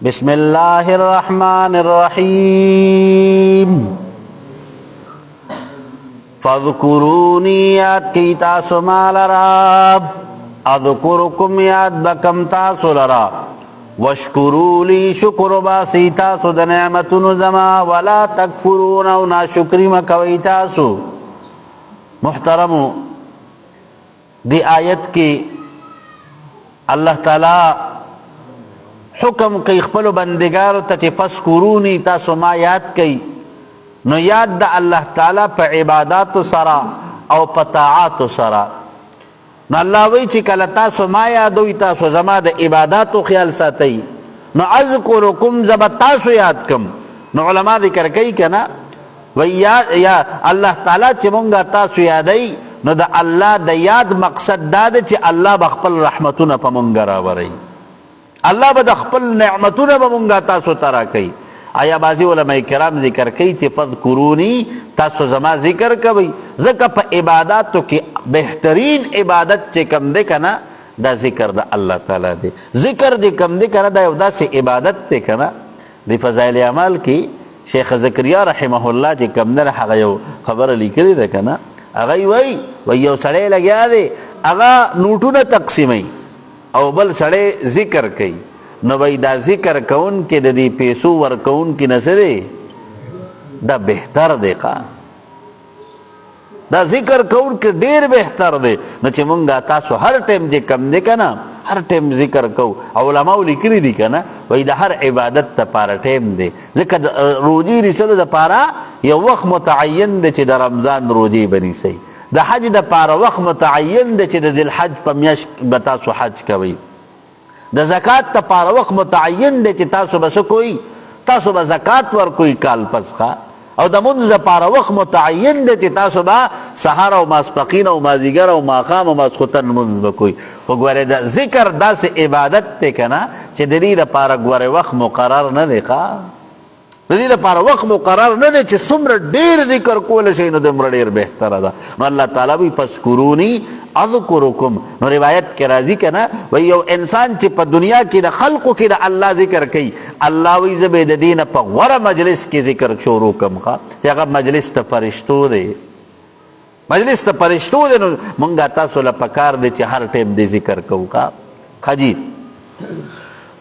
بسم الله الرحمن الرحیم فاذکرونی یاد کی تاسو مالرا اذکرکم یاد بکم تاسو لرا وشکروا لی شکر باسی تاسو د نعمتونو زما ولا تکفرون او ناشکری مکوی تاسو. محترمو دی آیت کی اللہ تعالی حکم کئی خپلو بندگارو تا چی فذکرونی تاسو ما یاد کئی نو یاد دا اللہ تعالی پا عباداتو سرا او پا طاعاتو سرا. نو اللہ وی چی کل تاسو ما یادوی تاسو زما دا عباداتو خیال ساتی نو اذکرکم زبا تاسو یاد کم. نو علماء ذکر کئی کنا وی یا اللہ تعالی چی منگا تاسو یادی نو دا اللہ دا یاد مقصد دا دا چی اللہ بخپل رحمتون پا منگا را ورئی اللہ با دا خپل نعمتون پا منگا تاسو ترا کئی. آیا بعضی علماء کرام ذکر کئی چی فذکرونی تاسو زما ذکر کبھی ذکر پا عباداتو کی بہترین عبادت چی کم دے کنا دا ذکر دا اللہ تعالی دے. ذکر دی کم دے کنا دا دا سی عبادت دے کنا. دی فضائل اعمال کی شیخ زکریا رحمہ اللہ چی کم دے حقا یو خبر لکلی دے کنا اغای وی یو سڑے لگیا دے اغا نوٹون تقسیمی او بل سڑے ذکر کئی نو بھئی دا ذکر کون کے دا دی پیسو ور کون کی نسرے دا بہتر دے کا دا ذکر کون کے دیر بہتر دے. نو چی منگا تاسو ہر ٹیم جے کم دے کنا ہر ٹیم ذکر کو علماء لکری دی کنا وی دا ہر عبادت تا پارا ٹیم دے. ذکر روجی رسلو دا پارا یو وقت متعین دے چی دا رمضان روجی بنی سی دا حج دا پارا وقت متعین دے چی دا دل حج پا میاش بتاسو حج کوئی دا زکاة تا پارا وقت متعین دے چی تاسو بس کوئی تاسو با زکاة ور کوئی کال پس خوا او دا منز پارا وقت متعین دے چی تاسو با سحر او ماسپقین او مازیگر او ماقام او ماسخوتن منز با کوئی گوارے دا ذکر دا سے عبادت تے کنا چی دلی دا پارا گوارے وقت مقرر نہ دے خوا دلی دا پارا وقت مقرر نہ دے چی سمر دیر ذکر کول شئینو دمر دیر بہتر دا. نو اللہ تعالیٰ بھی فذکرونی اذکرکم. نو روایت کے راضی کنا وی یو انسان چی پا دنیا کی دا خلقو کی دا اللہ ذکر کئی اللہ وی زبید دین پا غور مجلس کی ذکر شروع کم خوا چی اگر مجلس تا فرشتو دے مجلس تا فرشتو دے نو منگا تاسو لپکار دے چی ہر ٹیم دے ذکر کو کا خجید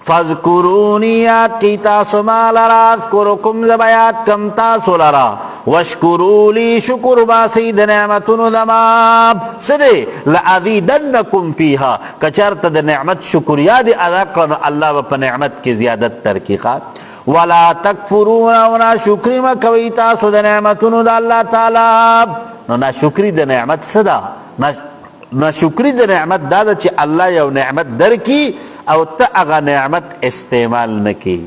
فاذکرونی یاد کی تاسو مالرا اذکرکم زبیات کم تاسو لرا وشکروا لی شکر باسید نعمتن دماب سدے لعذیدنکم فیہا کچرت دا نعمت شکریاد ادا کرن اللہ با نعمت کی زیادت ترکیقات ولا تکفرون ونا شکری مکوی تاسو دا نعمتن دا اللہ تعالی. نو نا شکری دا نعمت صدا نا شکری دا نعمت دادا چی اللہ یو نعمت در کی او تا اغا نعمت استعمال نکی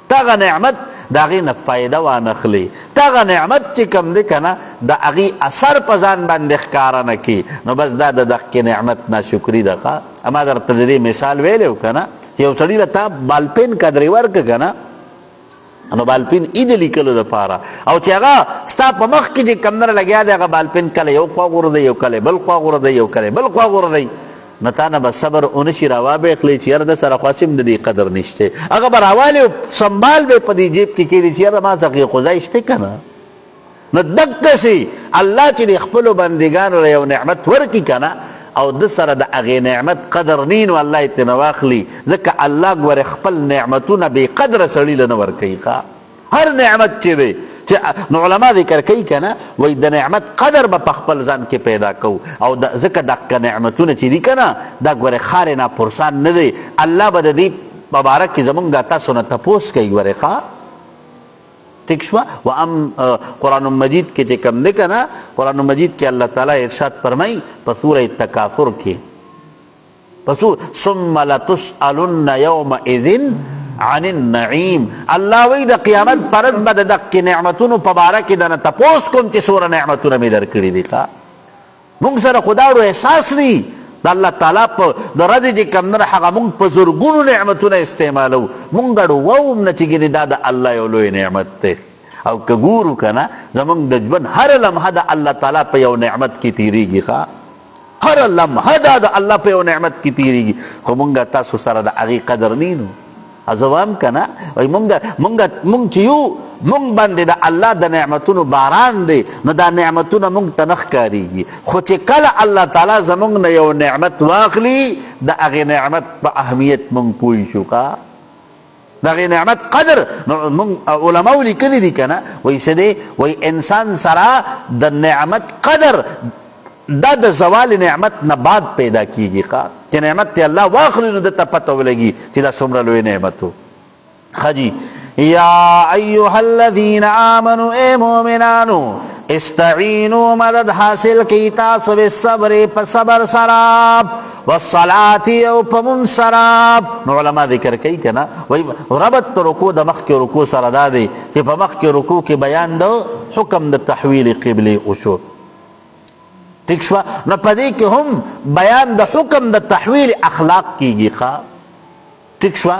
تا اغا نعمت دا اغی نفائدہ وانخلی تا اغا نعمت چی کم دے کنا دا اغی اثر پزان باند اخکارا نکی نو بس دا دا دقی نعمت نا شکری دا خوا. اما در تجری مثال ویلے ہو کنا یو سڑی لتا بالپین کدری ورک کنا انو بالپین اید لیکلو دا پارا او چی اغا ستا پا مخ کی جی کمدر لگیا دے اغا بالپین کلے یو خوا غور دے یو کلے بل خوا غور دے یو کلے بل خوا غور دے نتانا با صبر اونشی روابے اقلی چی ارد سر خواسم دی قدر نشتے اگا بر حوالی سنبال بے پدی جیب کی کیلی چی ارد ما ساقی خوزائشتے کنا ندک کسی اللہ چی دی خپلو بندگان ریو نعمت ورکی کنا او د سره د اغه نعمت قدر نین والله اتنواخلی ځکه الله ګور خپل نعمتونه به قدر سړی لنه ور کوي هر نعمت چې دی چې نو علما ذکر کوي کنه وای د نعمت قدر به خپل ځان کې پیدا کو او ځکه د نعمتونه چې دی کنه دا ګور خار نه پرسان نه دی الله به دې مبارک زمونږه تاسو نه تپوس کوي ګور ښا ٹھیک شوا قرآن مجید کے کم دیکھا نا قرآن مجید کے اللہ تعالیٰ ارشاد فرمائی پسورہ تکاثر کی ثم لتسألن یومئذ عن النعیم اللہ وی دا قیامت پرد با دا کی نعمتون پبارکی دا تپوس کن چی سورہ نعمتون میں در کری دیتا مونگ سر خدا رو احساس نہیں دا اللہ تعالیٰ پا دا رضی جی کم در حقا مونگ پا زرگونو نعمتون استعمالو مونگ گڑو ووم نچی دا دا اللہ یولوی نعمت تے او کگورو کنا زمونگ دجبن ہر لمحہ دا اللہ تعالیٰ پا یو نعمت کی تیری گی خواہ ہر لمحہ دا اللہ پا یو نعمت کی تیری گی خو مونگا تاسو سر دا اغی قدر نینو ازوام کنا وای مونږ چې یو مونږ باندې د الله د نعمتونو باران دی نو دا نعمتونه مونږ ته نه ښکارېږي خو چې کله الله تعالی زمونږ نه یو نعمت واخلي د هغې نعمت په اهمیت مونږ پوه شو کا د هغې نعمت قدر نو مونږ علماو لیکلي دي که نه وایي څه دی وایي انسان سره د نعمت قدر دا د زوال نعمت نه بعد پیدا کیږي ښه چې نعمت ته الله واخلي نو دته پته ولګي چې دا څومره لوی نعمت و ښه جي یا ایها الذین آمنوا اے مومنانو استعینوا مدد حاصل کی تاسو بالصبر په صبر سره والصلاة او په مونځ سره نو علما ذکر کوي که نه وایي ربط د رکوع د مخکې رکوع سره دا دی چې په مخکې رکوع کې بیان د حکم د تحویل قبلې وشو ٹھیک شوه نو په دې کې هم بیان د حکم د تحویل اخلاق کیږي ښه ٹھیک شوه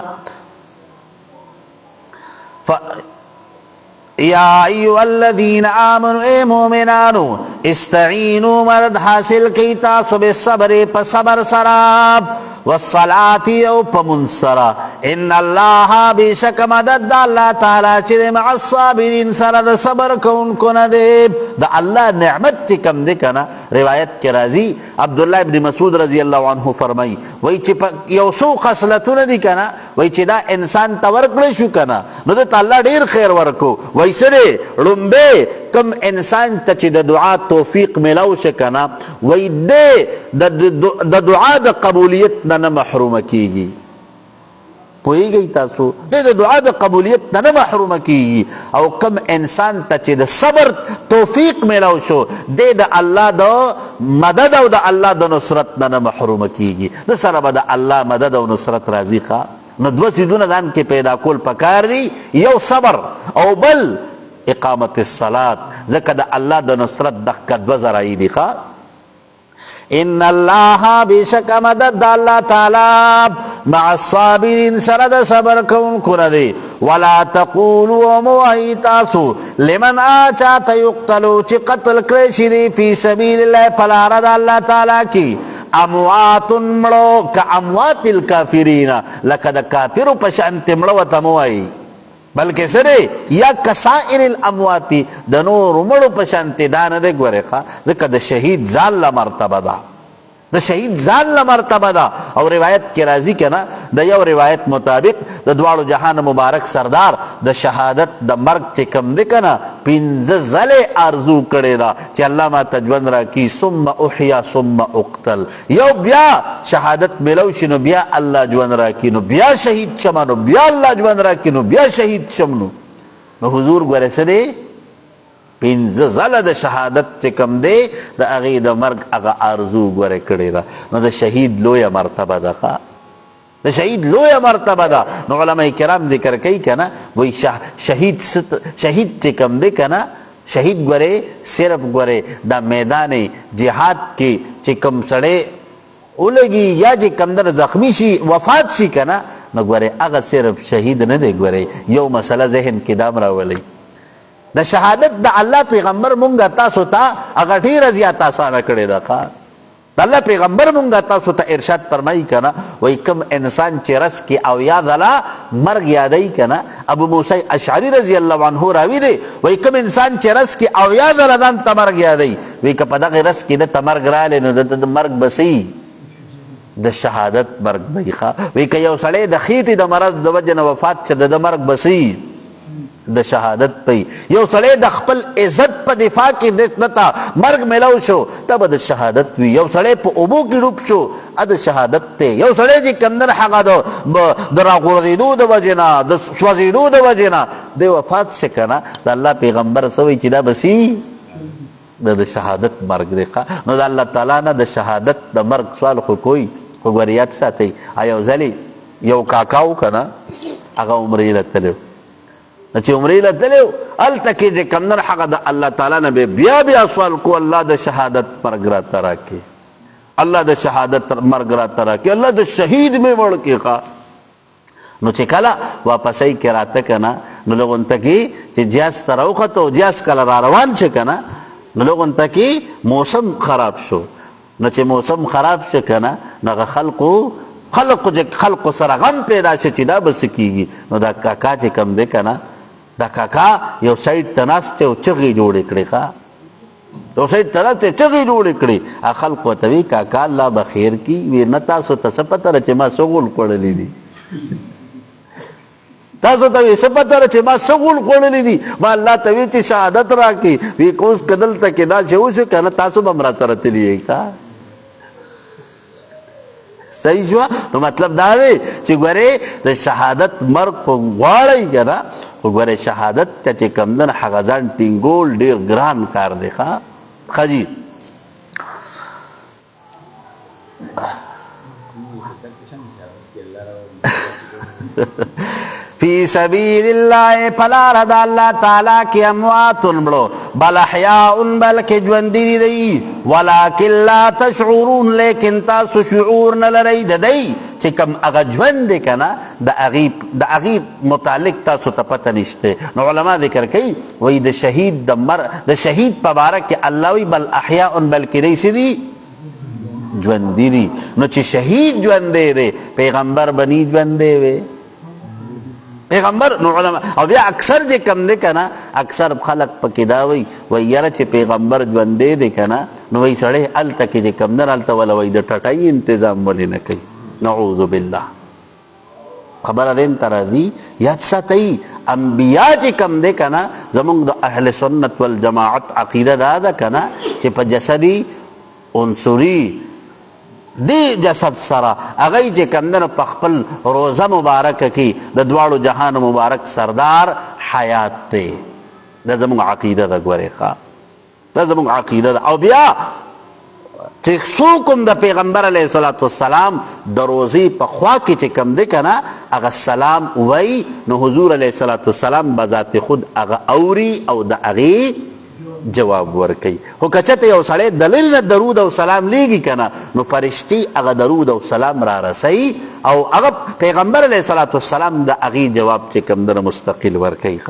یا ایها الذین آمنوا اے مومنانو استعینوا مدد حاصل کی تاسو بالصبر په صبر سره والصلاة او په مونځ سره ان الله بشک مدد د الله تعالی چې مع الصابرین سره د صبر کوونکو نه دی د الله نعمت چې کوم دی که نه روایت کې راځي عبدالله ابن مسعود رضی الله عنه فرمایي وایي چې یو څو خصلتونه دي که نه وایي چې دا انسان ته ورکړی شو که نه نو دته الله ډېر خیر ورکو وایي څه دی ړومبی کم انسان ته چې د دعا توفیق میلاو شه که نه وایي دی د دعا د قبولیت نه محرومه کیږي پوهیږئ تاسو د دعا د قبولیت نه محرومه کیږي او کم انسان ته چې د صبر توفیق میلاو شو دی د الله د مدد او د الله د نصرت نه محرومه کیږي د سره به د الله مدد او نصرت راځي ښه نو دوه څیزونه ځان کې پیدا کول پکار دي یو صبر او بل اقامت الصلاة ځکه د الله د نصرت دغه دوه ذرایع دي ښه ان الله بشک مدد د الله تعالی مع الصابرین سره د صبر کوونکو نه دی ولا تقولوا موایي تاسو لمن چاته یقتلو چې قتل کړی شي دی فی سبیل الله په لاره د الله تعالی کې اموات مړو که اموات الکافرین لکه د کافرو په شانتې مړه ورته مه وایي بلکې سره یا کسائر الامواتی د نور مړو په شانتې دا نه دی ګورې ښه ځکه د شهید ځان له مرتبه ده د شهید ځان له مرتبه ده او روایت کې راځي که نه د یو روایت مطابق د دواړو جهان مبارک سردار د شهادت د مرګ چې کوم دی که نه 15 ځلې آرزو کړې ده چې الله ما ته ژوند راکړي ثم احیا ثم اقتل یو بیا شهادت میلو شي نو بیا الله ژوند راکړي نو بیا شهید شمه نو بیا الله ژوند راکړي نو بیا شهید شم نو حضور ګوره څه دی 15 ځله د شهادت چې کوم دی د هغې د مرګ هغه آرزو ګوره کړې ده نو د شهید لویه مرتبه ده ښه د شهید لویه مرتبه ده نو علما کرام ذکر کوي که نه وایي شهید چې کوم دی که نه شهید ګورې صرف ګورې دا میدان جهاد کې چې کوم سړی ولګي یا چې کوم در زخمی شي وفات شي که نه نو ګورې هغه صرف شهید نه دی ګورې یو مسله ذهن کې دام راولئ د شهادت د الله پیغمبر مونږه تاسو ته هغه ډېره زیاته اسانه کړې ده ښه د الله پیغمبر مونږه تاسو ته ارشاد فرمایي که نه وایي کوم انسان چې رس کې اویا ځله مرګ یادوي که نه ابو موسی اشعري رضی الله عنه راوي دی وایي کوم انسان چې رس کې اویا ځله ځان ته مرګ یادوي وایي که په دغې رس کې دته مرګ رالی نو د مرګ به څه د شهادت مرګ به ښه وایي که یو سړی د خېټې د مرض د وجې نه وفات شه د مرګ به څه د شهادت پی یو سړی د خپل عزت په دفاع کې دته مرګ میلاو شو ته به د شهادت وي یو سړی په اوبو کې ډوب شو د شهادت دی یو سړی چې کمدن هغه د راغورځېدو د وجې نه د سوځېدو د وجې نه دی وفات شه که نه د الله پیغمبر څه وایي چې دا به د شهادت مرګ دی نو د الله تعالی نه د شهادت د مرګ سوال خو کوي خو ګوریات ساتئ یو ځلې یو کاکاو که نه هغه عمرې له تللی چې عمرې له تللی هلته کې چې کمدن هغه د الله تعالی نه بیا بیا سوال کو الله د شهادت مرګ راته راکړي الله د شهادت مرګ راته راکړي الله د شهید مې وړ کې نو چې کله واپسۍ کې راته که نه نو لغونته کې چې جاز ته راوخته جاز کله را روان شه که نه نو لغونته کې موسم خراب شو نو چې موسم خراب شه که نه نو هغه خلقو خلق سره غم پیدا شي چې دا بس کیږي. نو دا کاکا چې کم دی کنه، دا کاکا یو سایډ ته ناست او چغې جوړې کړې، ښه یو سایډ ته ناست چغې جوړې کړې. خلق ورته وی کاکا الله به خیر کی، وی نه تاسو ته څه پته ده چې ما څه غول خوړلي دي، تاسو ته وی څه پته ده چې ما څه غول خوړلي دي. ما الله ته وی چې شهادت راکړي، وی که اوس که دلته کې دا چې وشو که نه تاسو به هم را سره تلي یې. صحیح شوه. نو مطلب دا دی چې ګورې د شهادت مرګ خو غواړئ که نه، خو ګورې شهادت ته چې کوم ده نه هغه ځان ټینګول ډېر ګران کار دی. ښه جي فی سبیل اللہ پلار دا اللہ تعالیٰ کی امواتن بڑو بل احیاؤن بلکہ جوندی دی ولیکن لا تشعرون لیکن تاسو شعور نلرئی دی چی کم اغا جوند کنا دا اغیب متعلق تاسو تا پتہ نشتے. نو علماء ذکر کئی وی دا شہید پبارک کہ اللہ وی بل احیاؤن بلکہ دی سی دی جوندی دی. نو چی شہید جوندے دے پیغمبر بنی جوندے وے پیغمبر. نو علماء او بیا اکثر چې کم دی کنه، اکثر خلق پکې دا وی یاره چې پیغمبر ژوندی دی کنه، نو وی سړی هلته کې چې کم دی هلته ولا وی د ټټۍ انتظام ولې نه کوي. نعوذ بالله. خبره دین ته راځي یاد ساتئ انبیا چې کم دی کنه، زمونږ د اهل سنت والجماعت عقیده دا ده کنه چې په جسدي عنصري دی جسد سره اغی چې کمدنو په خپل روزه مبارک کی د دواړو جهان مبارک سردار حیات دی. دا زموږ عقیده ده. ګورې ښه دا زموږ عقیده ده. او بیا چې څوک هم د پیغمبر علیه الصلاة والسلام د روزې په خوا کې چې کم دی که نه هغه سلام وی، نو حضور علیه الصلاة والسلام بذات خود هغه اوري او د هغې جواب ورکي. خو که چېرته یو سړی دلیل نه درود او سلام لیږي که نه، نو فرشتي هغه درود او سلام را رسوي او هغه پیغمبر علیه الصلاة والسلام د هغې جواب چې کوم ده مستقل ورکوي.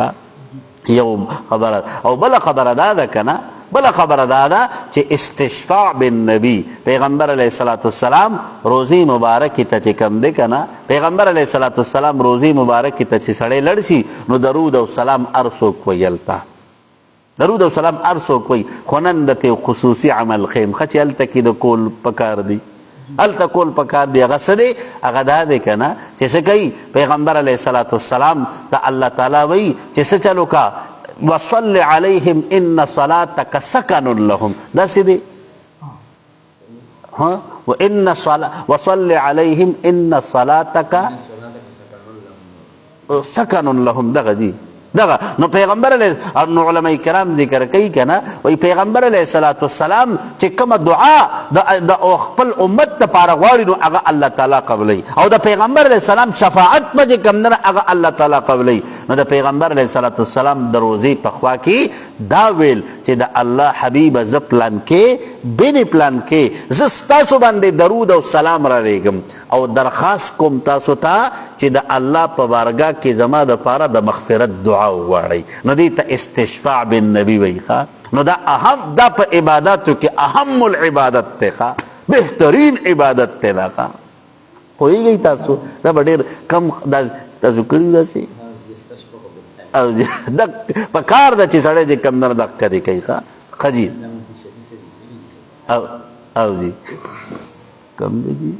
یو خبره. او بله خبره دا ده که نه، بله خبره دا ده چې استشفاع بالنبي پیغمبر علیه الصلاة والسلام روزی مبارکې ته چې کوم دی که نه، پیغمبر علیه الصلاة والسلام روزی مبارکې ته چې سړی لړ شي نو درود او سلام هر څوک ویل ته درود او سلام هر څوک وی. خو نن د خصوصي عمل خیم ښه چې هلته کې د کول پکار دی، هلته کول پکار دی. هغه څه دی؟ هغه دا دی که نه چې څه کوي پیغمبر علیه الصلاة والسلام ته الله تعالی وی چې څه چلو کا وصل علیهم ان صلاتک سکن لهم. داسې دی وصل علیهم ان صلاتک سکن لهم. دغه دی دغه. نو پیغمبر علیه، نو علماء کرام ذکر کوي کنه وی پیغمبر علیه الصلاة والسلام چې کومه دعا د خپل امت دپاره غواړي نو هغه الله تعالی قبلوي، او د پیغمبر علیه السلام شفاعت به چې کوم نه هغه الله تعالی قبلوي. نو د پیغمبر علیه الصلاة والسلام د روزې په خوا کې دا ویل چې د الله حبیبه زه پلان کې بینې پلان کې زه ستاسو باندې درود او سلام را ریږم او درخواست کوم تاسو ته چې د الله په بارګاه کې زما دپاره د مغفرت دعا وغواړئ. نو دې ته استشفاع بالنبي وایي. نو دا اهم، دا په عباداتو کې اهم العبادت دی، بهترین عبادت دی. دا پوهېږئ تاسو دا به ډېر کم تاسو کړي داسې او دا په کار ده چې سړی چې کم نه دقه دی کوي. ښه جي او جي کم دی جي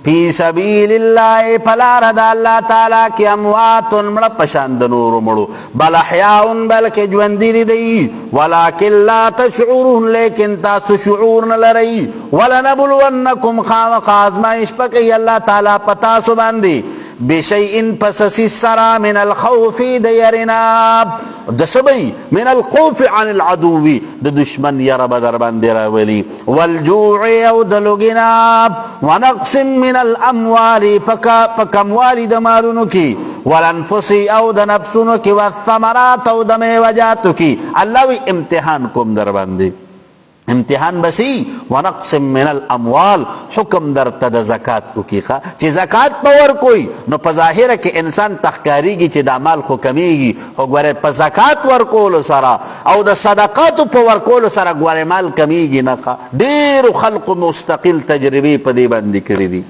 فی سبیل اللہ پلار دا اللہ تعالیٰ کی امواتن مڑا پشاند نور مڑو بل احیاؤن بلکہ جوندی دی ولیکن لا تشعرون لیکن تاسو شعور نلرئی ولنبلونکم خامق آزمائش پکی اللہ تعالیٰ پتاسو باندی بشیئن پسسی سرا من الخوف دیرنا دسبئی من الخوف عن العدوی د دشمن یرا بدر باندې راولی والجوع او دلوگنا ونقص من الاموال پکموالی دمارونو کی والانفس او د نفسونو کی والثمرات او د میوجاتو کی اللہ وی امتحان کوم در باندې امتحان بسی ونقسم من الاموال حکم در تد زکات کو کیخا چې زکات پور کوئی نو په ظاهره کې انسان تخکاریږي چې د مال خو کمیږي خو ګوره په زکات ورکول سره او د صدقات په ورکول سره ګوره مال کمیږي نه. ډیر خلق مستقل تجربه په دې باندې کړی دي.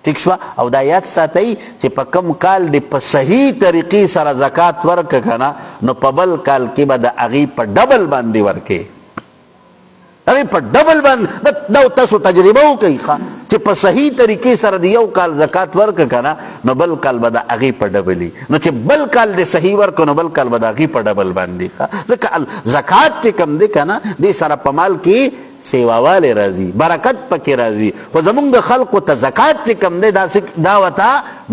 ٹھیک شو او دا یاد ساتئ چې په کم کال دی په صحیح طریقې سره زکات ورک کنه نو په بل کال کې به د اغي په ډبل باندې ورکې اغي په ډبل باندې دا تاسو تجربه وکړئ چې په صحیح طریقې سره دی یو کال زکات ورک کنه نو بل کال به د اغي په ډبلی نو چې بل کال دی صحیح ورک نو بل کال به د اغي په ډبل باندې ځکه زکات چې کم دی کنه دې سره په مال کې سیواواله راځي برکت پکې راځي خو زمونږ د خلقو ته زکات چې کم دی دا وته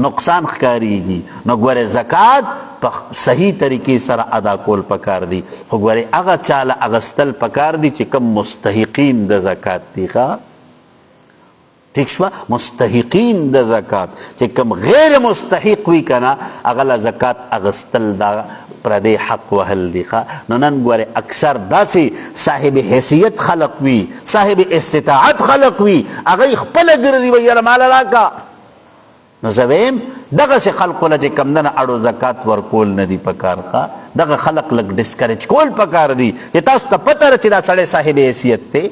نقصان ښکاریږي. نو ګوره زکات په صحیح طریقې سره ادا کول پکار دي خو ګوره هغه چاله اغستل پکار دي چې کم مستحقین د زکات دي. ٹھیک شو مستحقین د زکات چې کم غیر مستحق وي کنه هغه له زکات اغستل دا پردې حق وهل دي. نو نن ګوره اکثر داسې صاحب حیثیت خلق وي صاحب استطاعت خلق وي هغه خپله ګرځي وي یاره مال راکا. نو زه ویم دغسې خلقو له چې کمدنه اړو زکات ورکول نه دي پکار دغه خلق لږ ډسکریج کول پکار دي چې تاسو ته پته ده چې دا سړی صاحب حیثیت دی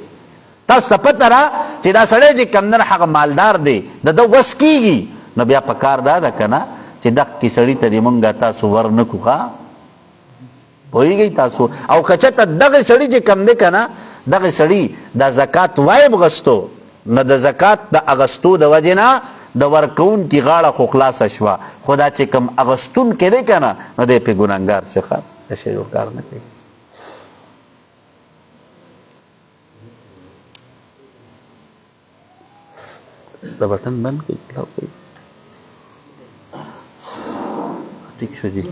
تاسو ته پته ده چې دا سړی چې کمدنه هغه مالدار دی د ده وس کېږي نو بیا پکار دا ده که نه چې دغې سړي ته دې مونږ تاسو ورنکړو پوهیږئ تاسو او که چېرته دغه سړي چې کم دی که نه دغه سړي دا زکات وایب غستو نو د زکات د اغستو د وجې نه د ورکوونکي غاړه خو خلاصه شوه خو دا چې کوم اغستونکی دی که نه نو دی پرې ګنهګار شي ښه شی یو کار نه کوي. دا بټن بند کړئ کلاو کوئ ٹھیک شو جی.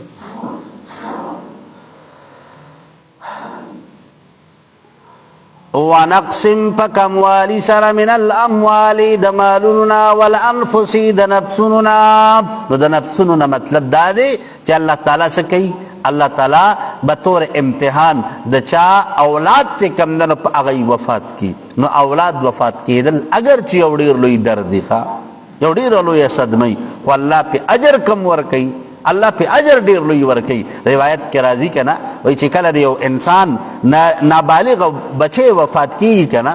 ونقسم پکم والی سر من الاموال د مالوننا والانفس د نفسوننا. نو د نفسوننا مطلب دا دی چې الله تعالی څه کوي الله تعالی بطور امتحان د چا اولاد چې کم دنو په هغه وفات کی نو اولاد وفات کېدل اگر چې یو ډېر لوی درد دی یو ډېره لویه صدمه خو الله پې اجر کم ورکوي الله پہ اجر ډیر لوی ورکوي. روایت کې راځي کنه وایي چې کله د یو انسان نابالغ بچی وفات کیږي کنه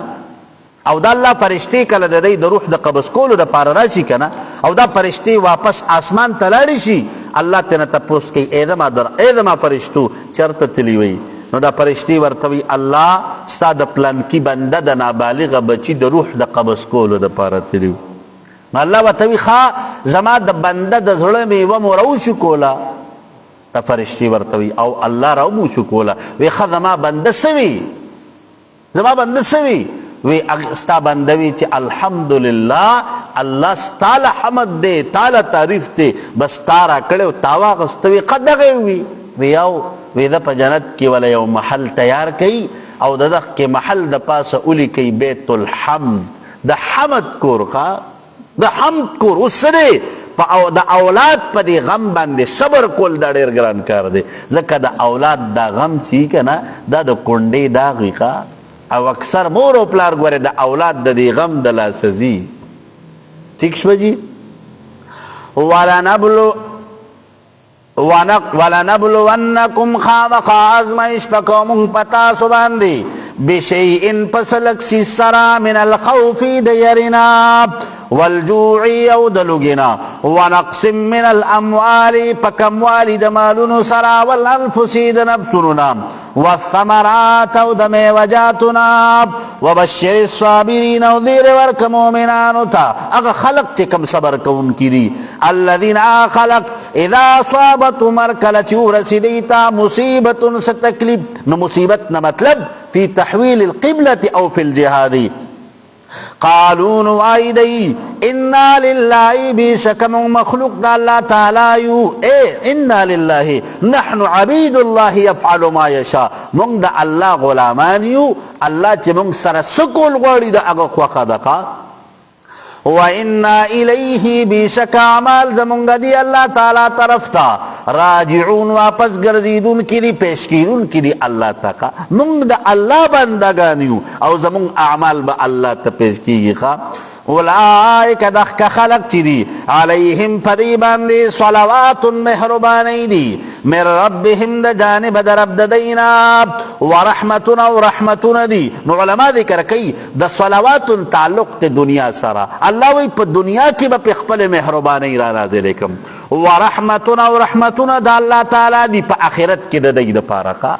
او دا الله فرشتې کله د دی د روح د قبض کولو دپاره راشي کنه او دا فرشتې واپس آسمان ته لاړې شي الله ترنه تپوس کوي ای زما فرشتو چېرته تلي وئ نو دا فرشتې ورته وایي الله ستا د پلانکي بنده د نابالغه بچي د روح د قبض کولو دپاره تلي وي. نو الله ورته وایي ښه زما د بنده د زړه میوه مو راوشو کوله ته فرشتې ورته وایي او الله راوموشو کوله وایي ښه زما بنده څه وي زما بنده څه وي وی ستا بنده وی چې الحمدلله الله ستا له حمد دی تا له تعریف دی بس تا را کړی تا واغسته وي ښه دغه وي وی ده په جنت کې وله یو محل تیار کوي او د دغه کې محل د پاسه ولیکئ بیت الحمد د حمد کور د حمد کور. اوس څه دی د اولاد په دې غم باندې صبر کول دا ډېر ګران کار دی ځکه د اولاد دا غم چې که نه دا د کونډې داغ وي او اکثر مور او پلار ګوره د اولاد د دې غم د لاسه ځي. ٹھیک شوه جي. ولنبلونکم خامخا ازمایش پکو مونږ په تاسو باندې بشیئن په څه لږ څیز سره من الخوف د یرنا والجوع او د لوږې ونقسم من الاموال په کموالي د مالونو سره والانفس د نفسونو والثمرات او د میوجاتنا وبشر الصابرین او زیر ورک مؤمنانو ته هغه خلق چې کوم صبر کوونکي دي الذین خلق اذا اصابتهم کله چې ورسېدی ته مصیبت څه تکلیف نو مصیبت نه مطلب فی تحویل القبلة او فی الجهاد قالوا نوائدی انا للہ بیشکم مخلوق دا اللہ تعالی یو انا للہ نحن عبید اللہ یفعل ما یشاء مونږ دا اللہ غلامان یو اللہ چی مونږ سره سکول غواړي دا هغه خوښه ده وَإِنَّا إِلَيْهِ بِشَكَ اعمال زمونږ دی الله تعالی طرف ته راجعون واپس ګرځیدون کی دی پیش کیدون کی دی الله تعالی مونږ د الله بندگان یو او زمونږ اعمال به الله ته پیش کیږي ښا اولئک دخک خلق چی دی علیہم پدی باندې صلوات مهربانی دی من ربهم د جانب د رب د دینا ورحمتنا و رحمتنا دی نو علماء ذکر کئی د صلوات تعلق ته دنیا سره الله وی په دنیا کې به خپل مهربانی را نازل کم ورحمتنا و رحمتنا د الله تعالی دی په آخرت کې د دې د پاره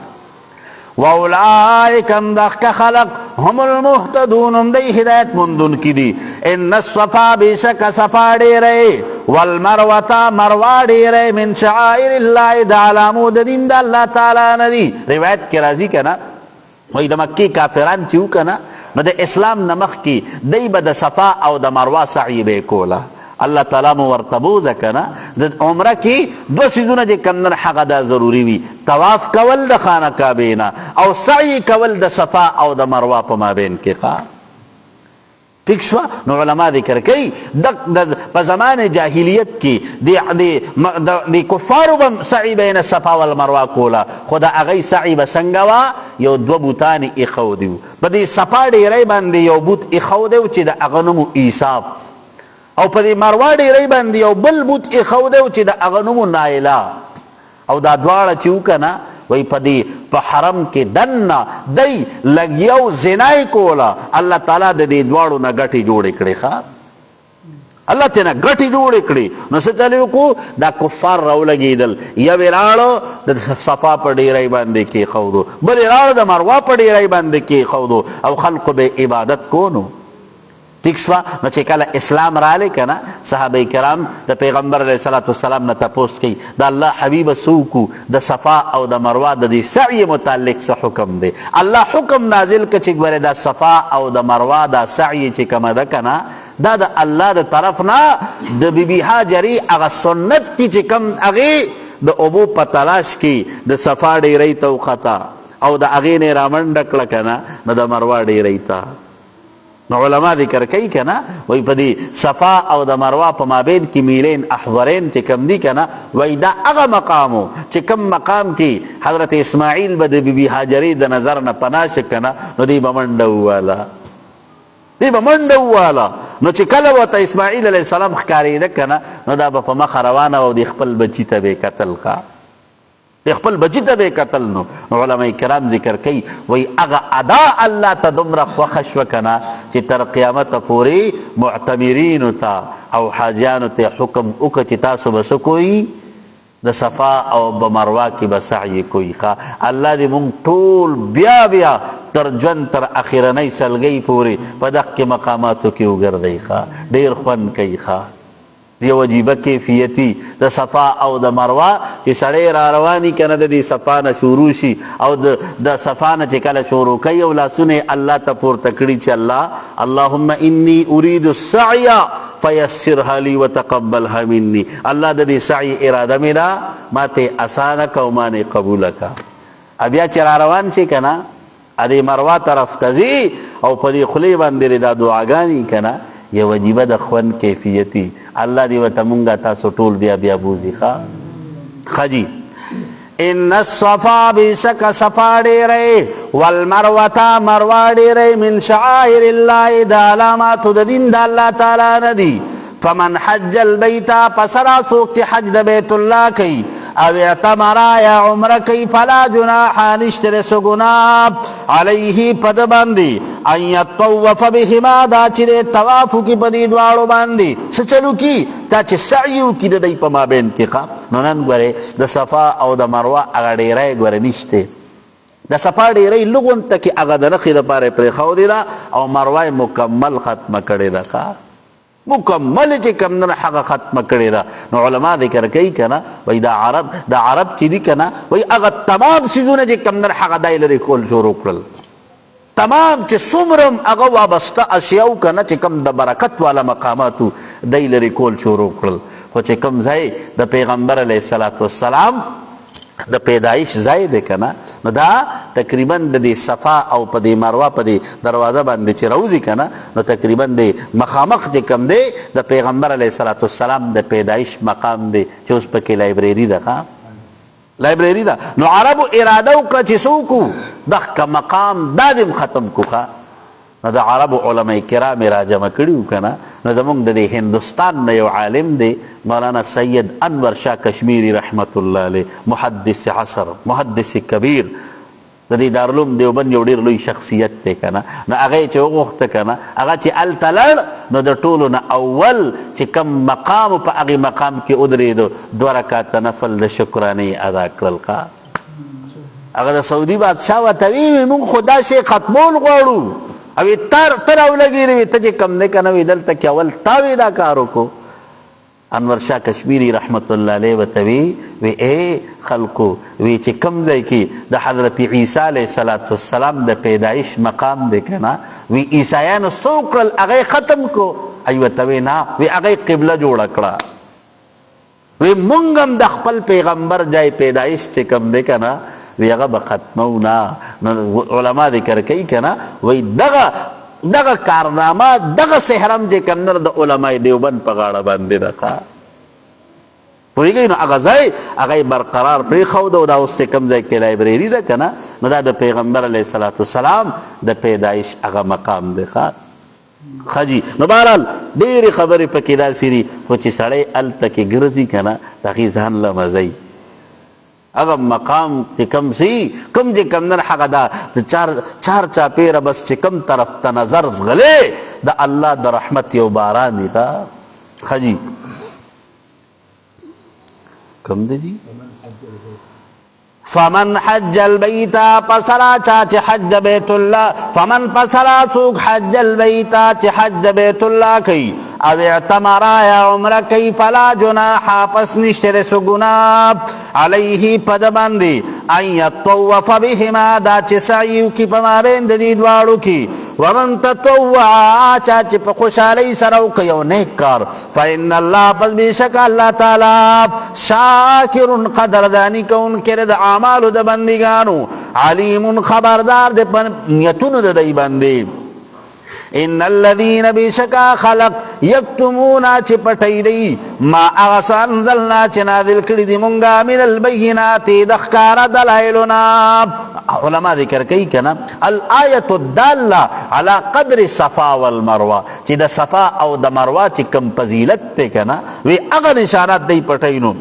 واولائک اندخ خلق هم المهتدون ام دی ہدایت مندون کی دی ان الصفا بیشک صفا ڈیرے والمروتا مروا ڈیرے من شعائر اللہ دا علامو دا دین دا اللہ تعالی ندی روایت کی رازی کنا وی دا مکی کافران چیو کنا نو دا اسلام نمخ کی دی با دا صفا او دا مروا سعی بے کولا اللہ تعالی مو ورتبوزه کنا د عمره کې دو سيزونه چې کمن حق دا ضروری وي طواف کول د خانه کعبه نه او سعی کول د صفا او د مروه په مابین کې ښا ٹھیک شو نو علما ذکر کوي د په زمان جاهلیت کې د کفارو بم سعی بین الصفا والمروه کولا خدا هغه سعی بسنګ وا یو دو بوتان اخو دیو په دې صفا ډیرې باندې یو بوت اخو دیو چې د اغنمو ایصاف او په دې مروه ډیرې باندې یو بل بوت اخو دیو چې د اغنمو نایلا او دا دواړه چې وکنه وی په دې په حرم کې دنه دی لګیو زنای کولا الله تعالی د دې دواړو نه ګټي جوړې کړې ښا الله ته نه ګټي جوړې کړې نو څه چلو کو دا کفار راولګېدل یو راړو د صفا په ډیرې باندې کې خو دو بل راړو د مروه په ډیرې باندې کې خو دو او خلق به عبادت کونو ٹھیک شوا نو چې کله اسلام رالی کنه صحابه کرام د پیغمبر علیه الصلاۃ والسلام نه تپوس کوي د الله حبیب سوکو د صفا او د مروه د دې سعی متعلق څه حکم دی الله حکم نازل ک چې ګوره د صفا او د مروه د سعی چې کومه ده کنه دا د الله د طرف نه د بیبي هاجری هغه سنت کی چې کم هغه د ابو په تلاش کې د صفا ډیرې توختا او د هغه نه رامنډ کړه کنه نو د مروه ډیرې تا نو علماء ذکر کئی کنا وی پا دی صفا او دا مروا پا مابین کی میلین احضرین چی کم دی کنا وی دا اغا مقامو چی کم مقام کی حضرت اسماعیل با دی بی بی حاجری دا نظر نا پناش کنا نو دی با مندو والا نو چی کلو تا اسماعیل علیہ السلام خکاری دکنا نو دا با پا مخ روانا و دی خپل بچی تا بے قتل خوا خپل بچی ته به قتل نو علماء کرام ذکر کوي وای هغه ادا الله ته دومره خوښ وکنا چې تر قیامت پورې معتمرین ته او حاجیانو ته حکم وکړي چې تاسو بس کوئی د صفا او بمروه کې به سعی کوي ښا الله دې مونږ ټول بیا تر ژوند تر اخرنۍ سلګۍ پورې په دغه مقاماتو کې وګرځي ښا ډیر خوند کوي ښا یو عجیبه کیفیتی د صفا او د مروه چې سړی را رواني کنه د دې صفا نه شروع شي او د صفا نه چې کله شروع کوي او لاسونه الله ته پورته کړي چې الله اللهم انی اريد السعي فيسرها لي وتقبلها مني الله د دې سعی اراده مې ده ماته اسانه کو مانه قبول کا بیا چې را روان شي کنه ا دې مروه طرف ته ځي او په دې خلی باندې دا دعاګانی کنه یو عجیبه د خوند کیفیتی الله دی وته مونږه تاسو ټول بیا بوزي خجی ان الصفا بشک صفا ډیرې والمروه مروه ډیرې من شعائر الله د علامات د دین د الله تعالی ندی فمن حج البيت فسرا سوک حج د بیت الله کوي او اعتمر یا عمره کوي فلا جناح نشتر سگنا علیه پد باندی ان یطوف بهما دا چې طواف کی پدی دواړو باندې سچلو کی تا چې سعیو کی د دې په مابین کې نو نن غره د صفا او د مروه هغه ډیرې غره نشته د صفا ډیرې لغون ته کې هغه د نخې د پاره پر خو دی او مروه مکمل ختمه کړي ده مکمل چې کم نه حق ختمه کړي ده نو علما ذکر کوي کنه وای دا عرب چې دي کنه وای هغه تمام سيزونه چې کم نه حق دای لري کول شروع کړل تمام چې څومره هغه وابسته اشیاء کنه چې کم د برکت والا مقاماتو دای لري کول شروع کړل خو چې کم ځای د پیغمبر علیه الصلاۃ والسلام د پیدایش ځای دی که نه نو دا تقریبا د دې صفا او په دې مروه په دې دروازه باندې چې راوځي که نه نو تقریبا د مخامخ چې کوم دی د پیغمبر علیه صلات والسلام د پیدایش مقام دی چې اوس پکې لایبرري ده لایبرري ده نو عربو اراده وکړه چې څه وکړو دغه مقام دا دې ختم کړو نو د عربو علماء کرام راجمع کړي وو که نه نو زمونږ د دې هندوستان نه یو عالم دی مولانا سید انور شاه کشمیری رحمت الله علیه محدث عصر محدث کبیر د دې دارالعلوم دیوبند یو ډېر لوی شخصیت دی که نه نو هغه یې چې وغوښته که نه هغه چې هلته لړ نو د ټولو نه اول چې کوم مقام په هغې مقام کې ودرېدو 2 رکعته نفل د شکرانې ادا کړل هغه د سعودي بادشاه ورته ویې موږ خو دا شی ختمول غواړو او تر راولګېدې وې ته چې کوم دی که نه وې دلته کې اول تا وې دا کار وکړو انور شاه کشمیری رحمت الله علیه ورته وی ای خلقو وی چې کوم ځای کې د حضرت عیسی علیه صلات والسلام د پیدایش مقام دی که نه وی عیسایانو څه وکړل هغه ختم کو ای ورته وی نه وی هغه قبله جوړه کړه وی مونږ هم د خپل پیغمبر ځای پیدایش چې کوم دی که نه وی هغه به ختمو نه نو علما ذکر کوي که نه وی دغه کارنامه دغه سحرم چې کوم نه د علماء دیوبند په غاړه باندې ده پوهېږئ نو هغه ځای هغه یې برقرار پرېښود او دا اوس چې کوم ځای کې لایبرري ده که نه نو دا د پیغمبر علیه صلات والسلام د پیدایش هغه مقام دی ښه جي نو بهرحال ډېرې خبرې پکې داسې دي خو چې سړی هلته کې ګرځي که نه د هغې ځان له مزه هغه مقام چې کوم سي کوم چې کوم نن هغه دا چار چاپېره بس چې کوم طرف ته نظر زغلی د الله د رحمت یو باران دی ښه جي کوم دی جی فمن حج البیت پسرا چاچ حج بیت اللہ فمن پسرا سوک حج البیت چ حج بیت اللہ کئی او اعتمرا یا عمرہ کئی فلا جناح پس نشتر سگناب علیہ پدبندی ان یطوف بہما دا چ سعیو کی پمابین دید وارو کی ومن تطوع چاچ پا خوشالی سرو کیو نیک کار فإن اللہ پس بیشک اللہ تعالی شاکر قدر دانی کون کرد اعمالو دا بندگانو علیم خبردار دے نیتونو دا دی بندی ان الذین بیشکا خلق یکتمونا چی پٹی دی ما اغسا انزلنا چی نازل کردی دی منگا من البینات دخکار دلائلنا علماء ذکر کئی کنا الآیت الدالہ علی قدر صفا والمروہ چی دا صفا او دا مروہ چی کم پزیلت تے کنا وی اغا نشانات دی پٹینو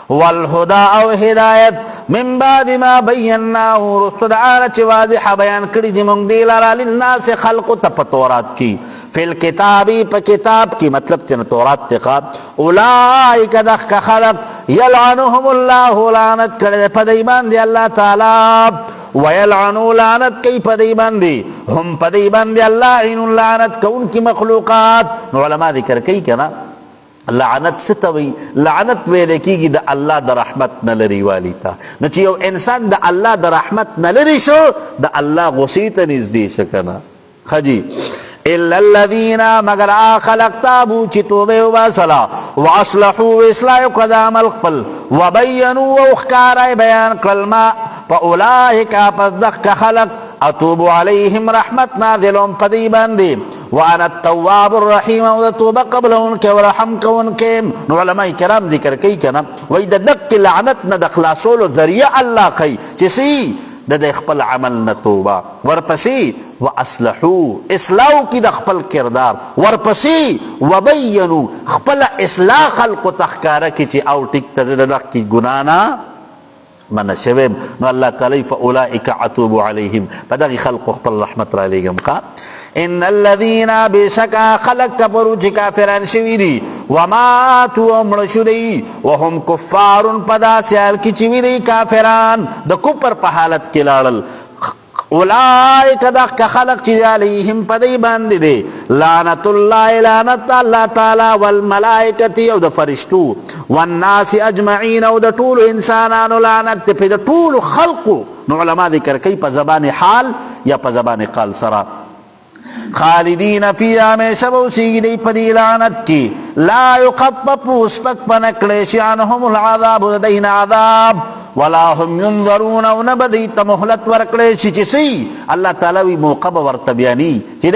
والہدا او ہدایت من بعد ما بیناہ رستد آنا چی واضح بیان کری دی منگ دی لارا للناس خلق تپ تورات کی فی الکتابی پا کتاب کی مطلب تینا تورات تقاب اولائک دخ خلق یلعنهم اللہ لعنت کردے پدیبان دی اللہ تعالی ویلعنو لعنت کی پدیبان دی ہم پدیبان دی اللہ عین لعنت کون کی مخلوقات نو علماء ذکر کئی کنا لعنت ستوي لعنت ویل کیږي د الله د رحمت نه لري والی تا نو چې یو انسان د الله د رحمت نه لري شو د الله غصې ته نږدې شو کنه خجي الا الذين مگر خلق تابوا چې توبه وباسلا واصلحوا اصلاح قدام القبل وبينوا واخكار بيان كلمه فاولئك پسدخ خلق اتوب عليهم رحمت نازلهم پدی باندې وانا التواب الرحیم او توبه قبل انکه ورحم کونکه نو علماء کرام ذکر کوي کنه وای د دق لعنت نه د خلاصولو ذریعہ الله کوي چې سی د خپل عمل نه توبه ورپسې واصلحوا اصلاح کی د خپل کردار ورپسې وبینوا خپل اصلاح خلق تخکاره کی چې او ټیک ته د کی ګنا نه من شباب نو الله تعالی فاولئک اتوب علیهم بدغ خلق خپل رحمت را لګم ان الذين بشکا خلق کفروا چې کافران شوي دي وماتوا مړه شو دي وهم کفار پدا سیال کی چې وي دي کافران د کفر په حالت کې لاړل اولئک دغ خلق چې علیهم پدی باندې دي لعنت الله لعنت الله تعالی والملائکه او د فرشتو والناس اجمعین او د ټول انسانانو لعنت په د ټول خلقو نو علما ذکر کوي په زبان حال یا په زبان قال سرا خالدین فی ہمیشہ بوسیگی دی پدی لعنت کی لا يخفف سپک پنکړی شي عنهم العذاب دین عذاب ولا هم ينظرون او نه به دوی ته مهلت ورکړی شي چې سی الله تعالی وی موقع به ورته بیاني چې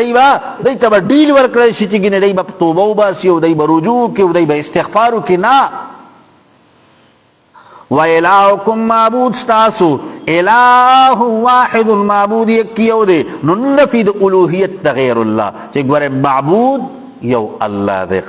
دوی ته به ډیل ورکړی شي چې ګینه دوی به توبه وباسي او دوی به رجوع کوي او دوی به استغفار وکړي. نه، وَإِلَٰهُكُمْ معبود ستاسو الہ واحد معبود یک یو دی. نو نفی د الوهیت د غیر الله چې ګوره معبود یو الله دی.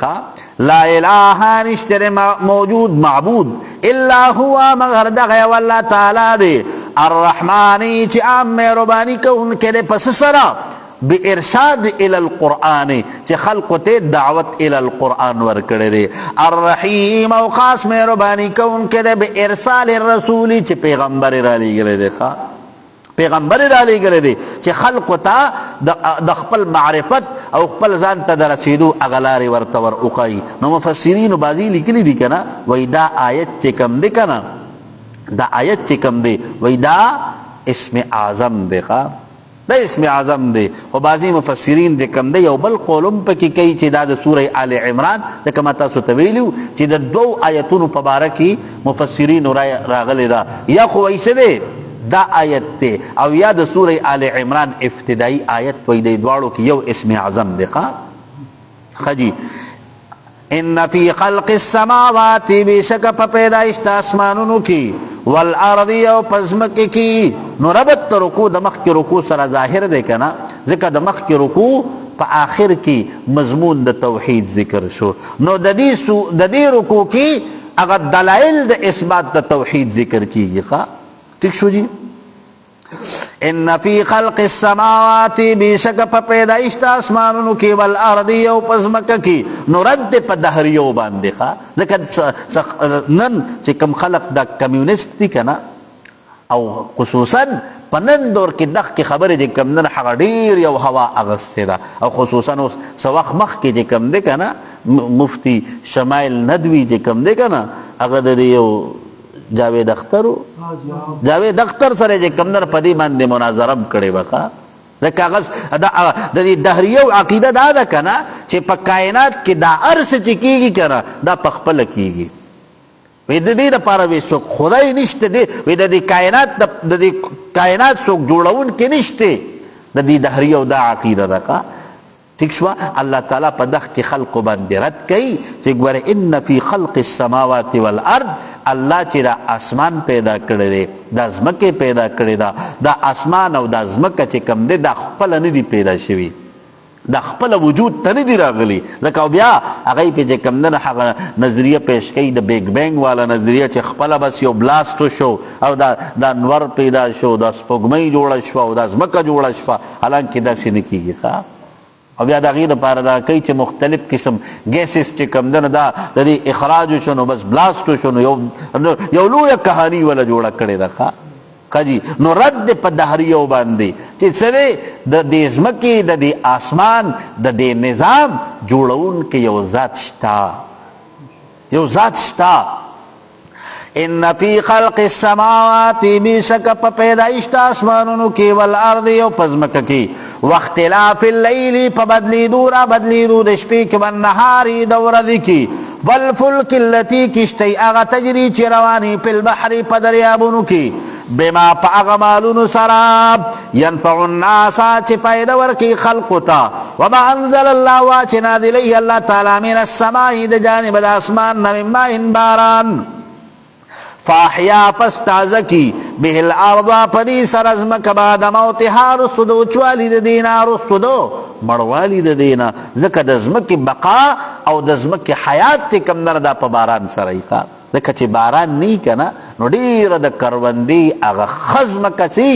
لا الہ نشتر موجود معبود الا هو مگر دغه یو الله تعالی دی. الرحمانی چې عام مهربانی کوونکی دی پس سره بارشاد الى القرآن چې خلق ته دعوت الى القرآن ورکړی دی. الرحیم او خاص مهربانی کوونکی دی بارسال الرسول چې پیغمبر را لېږلی دی. پیغمبر را لېږلی دی چې خلق ته د خپل معرفت او خپل ځان ته د رسېدو هغه لارې ورته ور وښایي. نو مفسرینو بعضې لیکلي دي که نه وایي دا آیت چې کوم دی که نه دا آیت چې کوم دی وایي دا اسم اعظم دی. دا اسم اعظم دی. خو بعضې مفسرین چې کوم دی یو بل قولم پکې کوي چې دا د سوره آل عمران ځکه ما تاسو ته ویلي وو چې د دوو آیتونو په باره کې مفسرینو راغلی ده. یا خو وایي څه دی دا آیت دی او یا د سوره آل عمران ابتدائی آیت وایي د دواړو کې یو اسم اعظم دی. خجی ان فی خلق السماوات بشک په پیدایش د اسمانونو کې والارض او پزمکه کې. نو ربط رکوع د مخکې رکوع سره ظاهر دی که نه ځکه د مخکې رکوع په آخر کې مضمون د توحید ذکر شو. نو د دې رکوع کې هغه دلایل د اثبات د توحید ذکر کیږي. ٹھیک شو جی. ان فی خلق السماوات بیشک په پیدایش د اسمانونو کې والارض او پزمکه کې. نو رد په دهریو باندې ځکه نن چې کوم خلق د کمیونست دي که نه او خصوصا په نن دور کې دغه کې خبرې چې کوم نن هغه ډېر یو هوا اغستې ده او خصوصا اوس څه وخت مخکې چې کوم دی که نه مفتی شمایل ندوي چې کوم دی که نه هغه د یو جاوید اختر سره چې کوم نه په دې باندې مناظره هم کړې وه. ځکه هغه د دې دهریو عقیده دا ده که نه چې په کائنات کې دا هر څه چې کېږي که نه دا په خپله کېږي. وی د دې لپاره وی څوک خدای نشته دی. وی د دې کائنات څوک جوړونکی نشته. د دې دهریو دا عقیده ده. ٹھیک شو. الله تعالی په دغه کې خلقو باندې رد کوي چې ګوره ان فی خلق السماوات والارض الله چې دا اسمان پیدا کړی دی دا ځمکې پیدا کړې ده. دا اسمان او دا ځمکه چې کوم دی دا خپله نه دي پیدا شوي دا خپل وجود ته نه دي راغلي. ځکه بیا هغوی پې چې کوم دی هغه نظریه پیش کوي د بیگ بینګ والا نظریه چې خپله بس یو بلاست شو او دا انور پیدا شو دا سپوږمۍ جوړه شوه او دا ځمکه جوړه شوه. حالانکې داسې نه کېږي. او بیا د هغې دپاره دا کوي چې مختلف قسم ګیسز چې کوم دی دا د دې اخراج شو نو بس بلاست شو نو یو لویه کهاني وله جوړه کړې ده. خجی نو رد په دهریو باندې چې څه دی د دې ځمکې د دې آسمان د دې نظام جوړونکی یو ذات شته. ان فی خلق السماوات بیشک په پیدایش د اسمانونو کې والارض او پزمکه کې واختلاف اللیل په بدلیدو د شپې کې والنهار د ورځې کې والفلک التي کشتی هغه تجري چې روانې په البحر په دریابونو کې بما په هغه مالونو سره ینفع الناس چې فایده ورکوي خلقو ته وما انزل الله چې نازلوي الله تعالی من السماء د جانب د اسمان نه من ماء باران فاحیا پس تازه کی به الارض پدی سرزمک بعد موتها رستو د وچوالی د دینا رستو دو مړوالی د دینا ځکه د ځمکې بقا او د ځمکې حیات چې کوم نه دا په باران سره یې ځکه چې باران نه که نه نو ډېره د کروندې هغه ښه ځمکه چې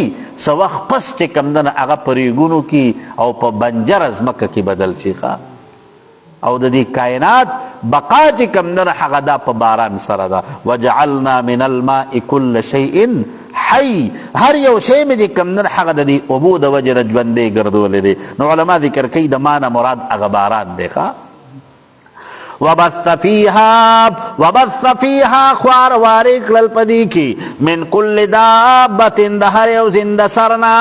څه وخت پس چې کوم نه هغه په ریګونو کې او په بنجره ځمکه کې بدل شي. او د دې کائنات بقا چې کوم نه هغه دا په باران سره ده. وجعلنا من الماء كل شيء حي هر یو شی مې چې کوم نه هغه د دې اوبو د وجې نه ژوندی ګرځولی دی. نو علما ذکر کوي د ما نه مراد هغه باران دی. وبث فيها خوار واری کړل پدې کې من كل دابة د هر یو زنده سرنا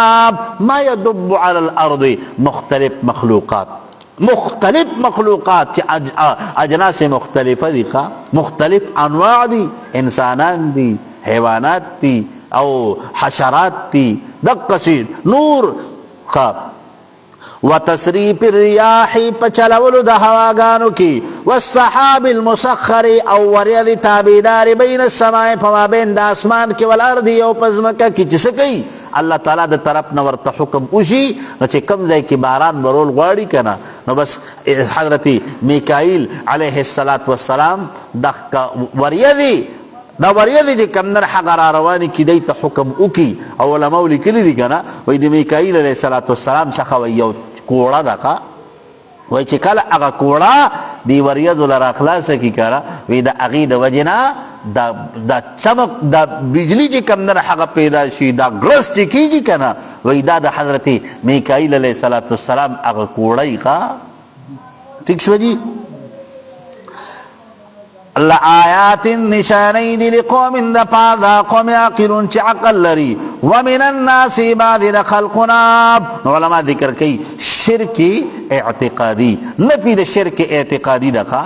ما يدب على الارض مختلف مخلوقات مختلف مخلوقات چې اجناس مختلفه دي، مختلف انواع دي، انسانان دي، حیوانات دي او حشرات دي، دقسی نور وتصریف الریاح پچلولو د هواګانو کی، والسحاب المسخر او وریاض تابیدار بین السماء فما بین د اسمان کی والارض او پزمکه کی، چې کوي الله تعالی د طرف نه ورته حکم وشي نو چې کم ځای کې باران برول غواړي کنه نو بس حضرت میکائیل علیه السلام د وریاض دا وریاض چې کم نر حق را رواني کی دی ته حکم وکي او علماء لیکلي دي کنه وای د میکائیل علیه السلام څخه یو کوړه ده وای چې کله هغه کوړه دی وریاض لرا خلاص کی کړه وی د اغي د وجنا دا چمک دا بجلی چې کم نه هغه پیدا شي دا ګرس چې کیږي کنه وای دا د حضرت میکائیل علیه السلام هغه کوړی کا ٹھیک شو جی لآیات نشانین لقوم دپا قوم عاقلون چی عقل لري ومن الناس بعد د خلقنا علماء ذکر کئی شرک اعتقادی نفی د شرک اعتقادی دکھا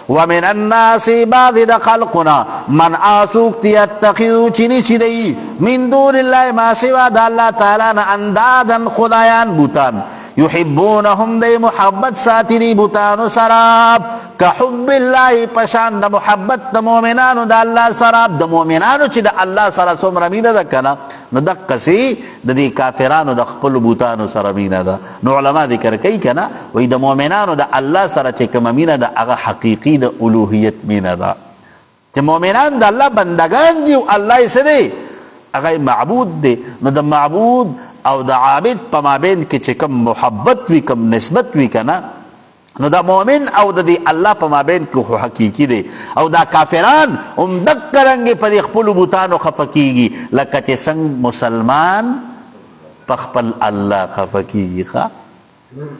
ومن الناس بعد د خلقنا من آسوک یتخذو چنی چدئی من دون اللہ ما سوا دا اللہ تعالی نا اندادا خدایان بوتان یحبونهم دی محبت ساتنی بوتانو سراب كحب الله پشان د محبت د مؤمنانو د الله سره د مؤمنانو چې د الله سره څومره مینه ده کنه نو دقسې د دې کافرانو د خپل بوتانو سره مینه ده. نو علما ذکر کوي کنه وایي د مؤمنانو د الله سره چې کومه مینه ده هغه حقیقي د الوهیت مینه ده چې مؤمنان د الله بندگان دي او الله یې څه دی هغه معبود دی. نو د معبود او د عابد په مابین کې چې کوم محبت وي کوم نسبت وي کنه نو دا مومن او د دې الله په مابین کې خو حقیقي دی او دا کافران هم دک رنګ په خپل بوتانو خفقيږي لکه چې څنګه مسلمان په خپل الله خفقيږي ښا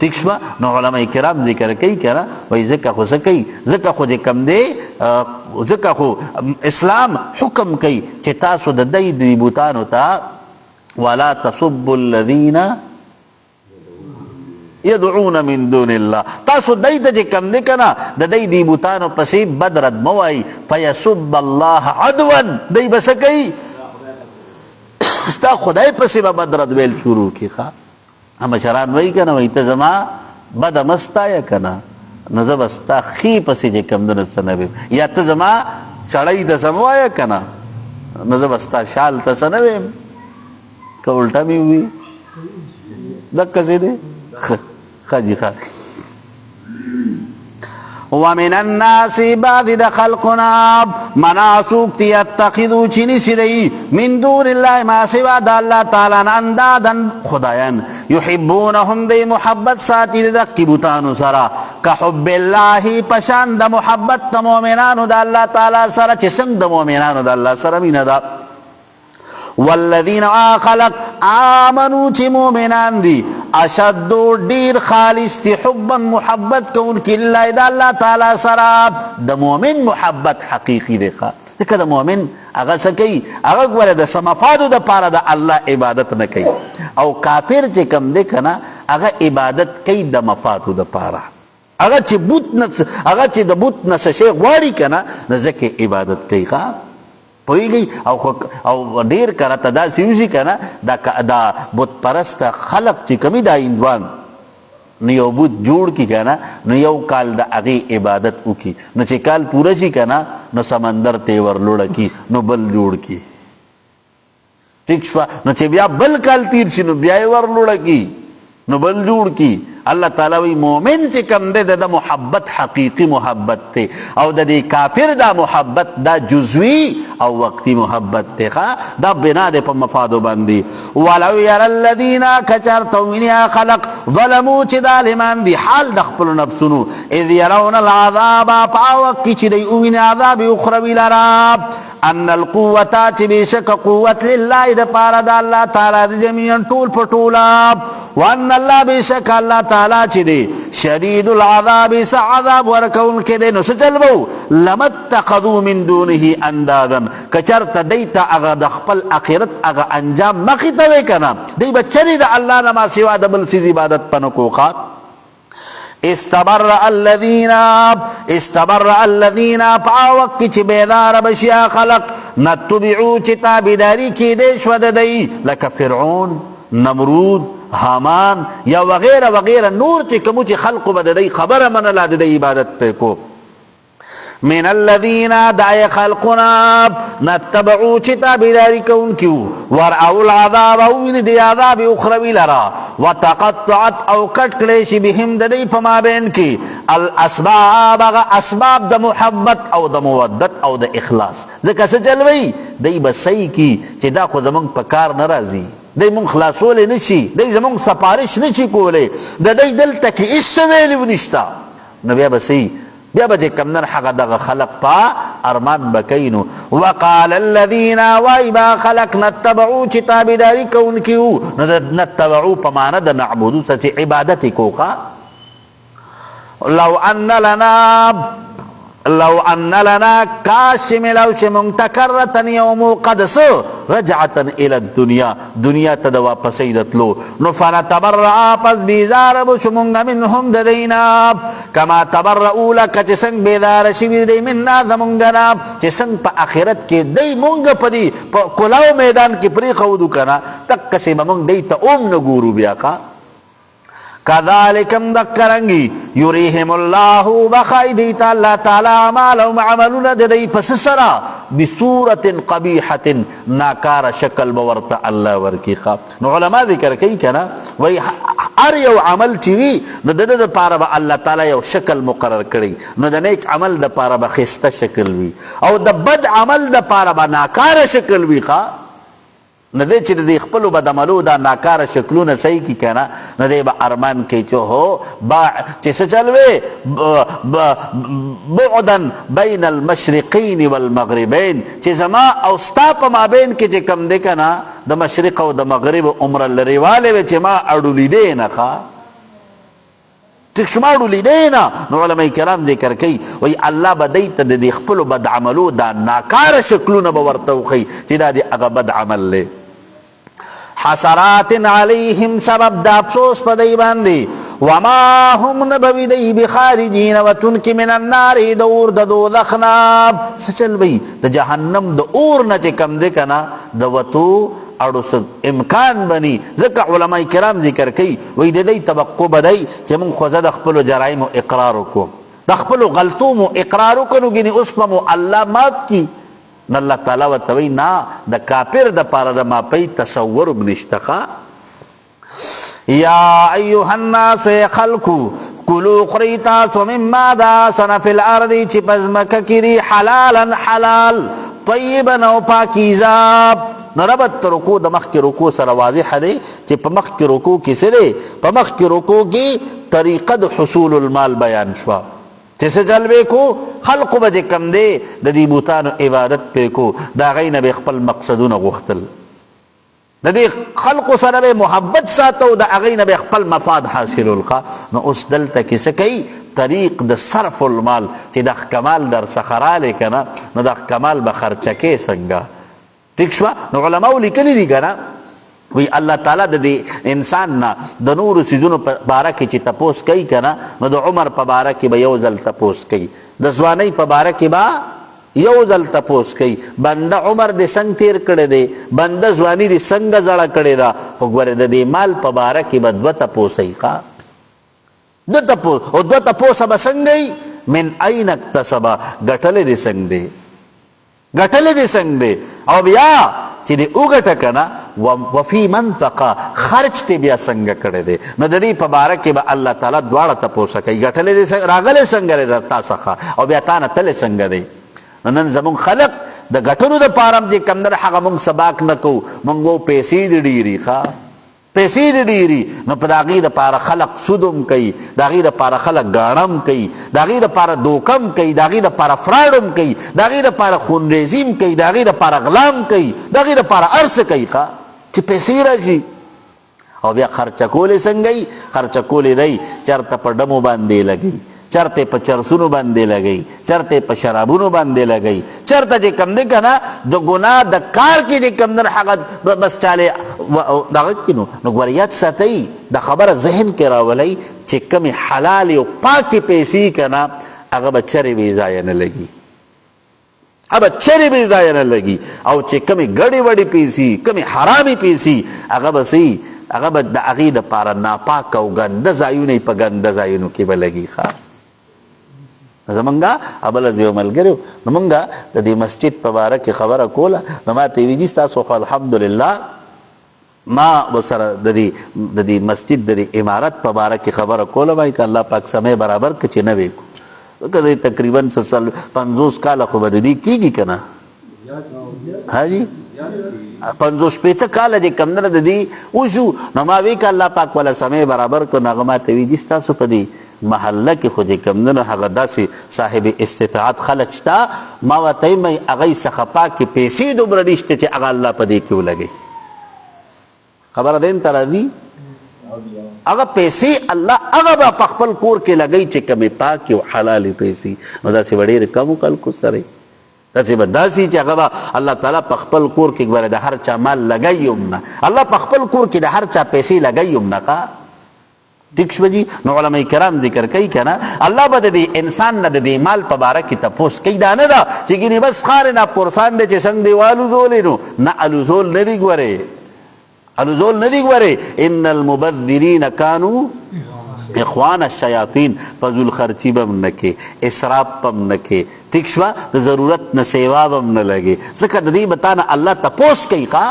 ٹھیک شو. نو علماء کرام ذکر کوي کنه وای زکه خو سکی زکه خو دې کم دی زکه خو اسلام حکم کوي چې تاسو د دې بوتانو ته ولا تصبوا الذين يدعون من دون الله تاسو دای ته کم نه کنا د دای دی بوتانو پسې بدرد موای فیسب الله عدوا دای بس کوي ستا خدای پسې بدرد ویل شروع کی ښا هم شران وای کنه وای ته زما بد مستا یا کنه نزبستا خی پسې کم نه سنوي یا ته زما چړای د سموایا کنه نزبستا شال ته سنوي که الټا می وی دک زیده خاجی خا ومن الناس بعد د خلقنا مناسوک یتخذو چنی سدئی من دون الله ما سوا د الله تعالی اندادا خدایان یحبونهم دی محبت ساتي د قبطانو سرا كحب الله پشان د محبت د مؤمنانو د الله تعالی سره چې څنګه د مؤمنانو د الله سره مینه ده. والذین خلق آمنوا چی مومنان دی اشدو دیر خالص تی حبا محبت کون کی اللہ دا اللہ تعالی سراب دا مومن محبت حقیقی دیکھا دیکھا دا مومن اگر سکی اگر گوارے دا سمفادو دا پارا دا اللہ عبادت نکی او کافر چی کم دیکھا نا اگر عبادت کی دا مفادو دا پارا اگر چی دا بوت نس شیخ واری کنا نزکی عبادت کی خواه پویږي او ډیر کرته دا سیوزي کنه دا بت پرست خلق چې کمی دا اندوان نو یو بت جوړ کی کنه نو یو کال د هغه عبادت وکي نو چې کال پوره شي کنه نو سمندر ته ورلوړ کی نو بل جوړ کی ٹھیک شو. نو چې بیا بل کال تیر شي نو بیا ورلوړ کی نو بل جوړ کی. اللہ تعالی وی مومن چې کم دے دا محبت حقیقی محبت تے او دا دی کافر دا محبت دا جزوی او وقتی محبت تے دا بنا دے پا مفادو بندی. ولو یر الذین کچرتو منیا خلق ظلمو چی ظالمان دی حال دخپل نفسنو اذ یرون العذاب پاوکی چی دی اوین عذاب اخروی لراب ان القوتا چی بیشک قوت للہ دا پارا دا اللہ تعالی دا جمعین طول پر طولاب وان اللہ بیشک اللہ تعالی چی دی شدید العذاب سا عذاب ورکون کے دے نو سچلبو لمتخذو من دونه اندادا کچرت دیتا اغا دخپل اخیرت اغا انجام مخیطوے کنا دی بچری دا اللہ نما سوا دبل سیز عبادت پنکو خواب استبرأ الذین پاوک کی چی بیدار بشیا خلق نتبعو چی تابداری کی دیش وددئی لکا فرعون، نمرود، حامان یا وغیرہ وغیرہ نور چی کمو چی خلق بددئی خبر من اللہ ددئی عبادت پہ کو من الذین دای خلقنا نتبعو چی تابداری کون کیو ورعو العذاب اوین دی عذاب اخروی لرا وتقطعت او کٹ کلیشی بهم ددی پما بین کی الاسباب اغا اسباب دا محبت او دا مودت او دا اخلاص ذکر سے چلوئی دی بسی کی چی دا خود زمان پکار نرازی دی من خلاصولے نچی دی زمان سپارش نچی کولے دی دل تکی اس سویلی ونشتا نبیا بسی بیا بجے کمنر حق دغ خلق پا ارمان بکینو وقال الذین وایبا خلق نتبعو چی تابداری کون کیو نتبعو پماند نعبدو سچی عبادتی کوکا لو ان لنا کاش ملو چی منتکرتن یومو قدس رجعتا الى الدنیا دنیا تد واپسیدتلو نفن تبرعا پس بیزار بشمونگ منهم ددینا کما تبرعو لکا چی سنگ بیدار شوی دی مننا زمونگنا چی سنگ پا آخرت کی دی مونگ پا دی پا کلاو میدان کی پری خودو کنا تک کسی مونگ دی تا نگورو بیا کا کذالکم دکرنگی یریہم اللہ بخائی دیتا اللہ تعالی عمالهم عملون دی پس سرا بصورت قبیحت ناکار شکل بورتا اللہ ورکی خواب نو علماء ذکر کئی کنا وی ہر یو عمل چیوی نو دا پارا با اللہ تعالی یو شکل مقرر کری نو دا نیک عمل دا پارا با خستہ شکل وی او دا بد عمل دا پارا با ناکار شکل وی خواب ندے چی دے خپلو با دملو دا ناکار شکلون صحیح کی کنا ندے با ارمان کی چو ہو چی سچلوے بعدن بین المشرقین والمغربین چی زما او ستا پا ما بین کی چی کم دے کنا دا مشرق و دا مغرب عمر لریوالے وے چی ما اڑولی دے نخوا تکشمارو لی دینا نو علماء کرام ذکر کئی وی اللہ با دیتا دی خپلو بد عملو دا ناکار شکلون باورتو خی چی دا دی اغا بد عمل لے حسرات علیہم سبب دا افسوس پا دی باندی وما هم نبوی دی بخارجین و تنکی من النار دور دا دوزخنا سچل بی دا جہنم دا اور نا چی کم دے کنا دا وطو اڑو امکان بنی ذکر علماء کرام ذکر کئی وی دی توقع بدئی چی من خوزد اخپلو جرائم و اقرارو کو دخپلو غلطوم و اقرارو کنو گینی اسممو اللہ مات کی نا اللہ تعالی و توی نا دا کافر دا پارا دا ما پی تصور بنشتخا یا ایوہ الناس خلقو کلو قریتاسو مما دا سنفی الارضی چی پزمکا کری حلالا حلال طیبا و پاکیزاب نربط رکو دا مخ کی رکو سر واضح دے چی پا مخ کی رکو کی سرے پا مخ کی رکو کی طریقت حصول المال بیان شوا جیسے جلوے کو خلق بجے کم دے دا دی بوتان عبادت پہ کو دا غین بے خپل مقصدون غختل دا دی خلق سر بے محبت ساتو دا غین بے خپل مفاد حاصل الخا نو اس دلتا کسے کئی طریق دا صرف المال چی دا کمال در سخرالے کنا نو دا کمال بخرچکے سنگا ٹھیک شوا نو علماء لکلی دی کنا وی اللہ تعالیٰ دا دی انسان نا دا نور سیدونو بارا کی چی تپوس کئی کنا نو دا عمر پا بارا کی با یوزل تپوس کئی دا زوانی پا بارا کی با یوزل تپوس کئی بندہ عمر دے سنگ تیر کڑے دے بندہ زوانی دے سنگ زڑا کڑے دا خوگر دا دی مال پا بارا کی با دو تپوسی خواہ دو تپوس او دو تپوس با سنگ گئی من این اکتسبا گٹھلے دے سنگ دے گٹھلے دے سنگ دے او بیا چی دے اوگٹا کنا وفی منفقا خرچ تے بیا سنگ کڑے دے نو دی پا بارکی با اللہ تعالیٰ دوارا تپوسا کئی گٹھلے دے سنگ راغلے سنگ دے تا سخا او بیا تانا تلے سنگ دے نن زمون خلق دا گٹھلو دا پارم جے کمدر حقا مونگ سباک نکو مونگو پیسی دی ڈیری خواہ پیسی دی ڈیری نو پا داغی دا پارا خلق سودم کئی داغی دا پارا خلق گانم کئی داغی دا پارا دوکم کئی داغی دا پارا فرادم کئی داغی دا پارا خون ریزیم کئی داغی دا پارا غلام کئی داغی دا پارا عرص کئی خواہ چی پیسی را جی او بیا خرچکولے سنگئی خرچکولے دائی چرتا پا ڈمو باندے لگئی چرتے پا چرسونو باندے لگئی چرتے پا شرابونو باندے لگئی چرتا جے کم دے کنا دو گناہ دا کار کی جے کم در حقت بس چالے دغه کې نو ګوره یاد ساتئ دا خبره ذهن کې راولئ چې کومې حلالې او پاکې پیسې که نه هغه به چرې بې ځایه نه لګي هغه به چرې بې ځایه نه لګي او چې کومې ګډې وډې پیسې کومې حرامې پیسې هغه به څه هغه به د هغې دپاره ناپاک او ګنده ځایونه په ګنده ځایونو کې به لګي ښه زمونږه ابله زه یو ملګری نو مونږه د دې مسجد په باره کې خبره کوله نو ما ته یې ویلي ستاسو خو الحمدلله ما ورسره د دې مسجد د دې عمارت په باره کې خبره کوله وایي که الله پاک سمې برابر که چې نه وی که دی تقریبا 50 کاله خو به د دې کېږي که نه ها جي 50-60 کاله چې کوم نه د دې وشو نو ما وی که الله پاک والا سمې برابر کړو نو هغه ما ته ویلي ستاسو په دې محله کې خو چې کوم نه هغه داسې صاحب استطاعت خلک شته ما ورته وایم هغوی څخه پاکې پیسې دومره نشته چې هغه الله په دې کې ولګوي خبره دین ته راځي هغه پیسې الله هغه به په خپل کور کې لګوي چې کومې پاکې او حلالې پیسې نو داسې به ډېرې کمو خلکو سره داسې به داسې چې هغه به الله تعالی په خپل کور کې ګوره د هر چا مال لګوي هم نه الله په خپل کور کې د هر چا پیسې لګوي هم نه ښه ٹھیک شو جی نو علماء کرام ذکر کوي کنه الله به د انسان نه د مال په باره کې تپوس کوي دا نه ده چې ګینه بس خار نه پرسان دي چې څنګه دیوالو زولې نو نه الوزول نه دی ګوره الوزول نه دی ګوره ان المبذرین کانوا اخوان الشیاطین فضل خرچی بم نکي اسراف بم نکي ٹھیک شو د ضرورت نه سیوا بم نه لګي ځکه د دې بتانه الله تپوس کوي ښا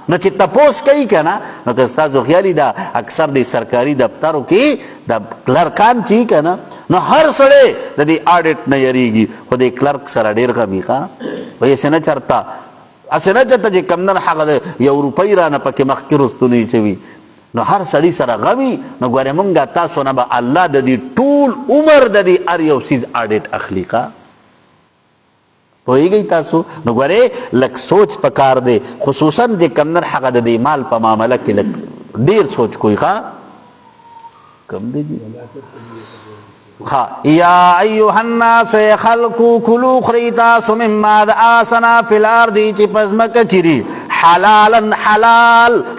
نو چې تپوس کوي که نه نو که ستاسو خیالي دا اکثر د سرکاري دفترو کې د کلرکان چې که نه نو هر سړی د دې آډیټ نه یریږي خو د کلرک سره ډېر غمي ښه وایي هسې نه چېرته هسې نه چېرته چې کمدن هغه د یو روپۍ رانه پکې مخکې رستونی شوي نو هر سړي سره غمي نو ګورې مونږ تاسو نه به الله د دې ټول عمر د دې هر یو څیز آډیټ اخلي ښه پوهیږئ تاسو نو ګورې لږ سوچ پکار دی خصوصا چې کمدن هغه د دې مال په معامله کې لږ ډېر سوچ کوئ ښه کم دی ها یا ایها الناس خلقو کلو خورئ تاسو مما د آسنا فی الارض چې په ځمکه کې دي حلالا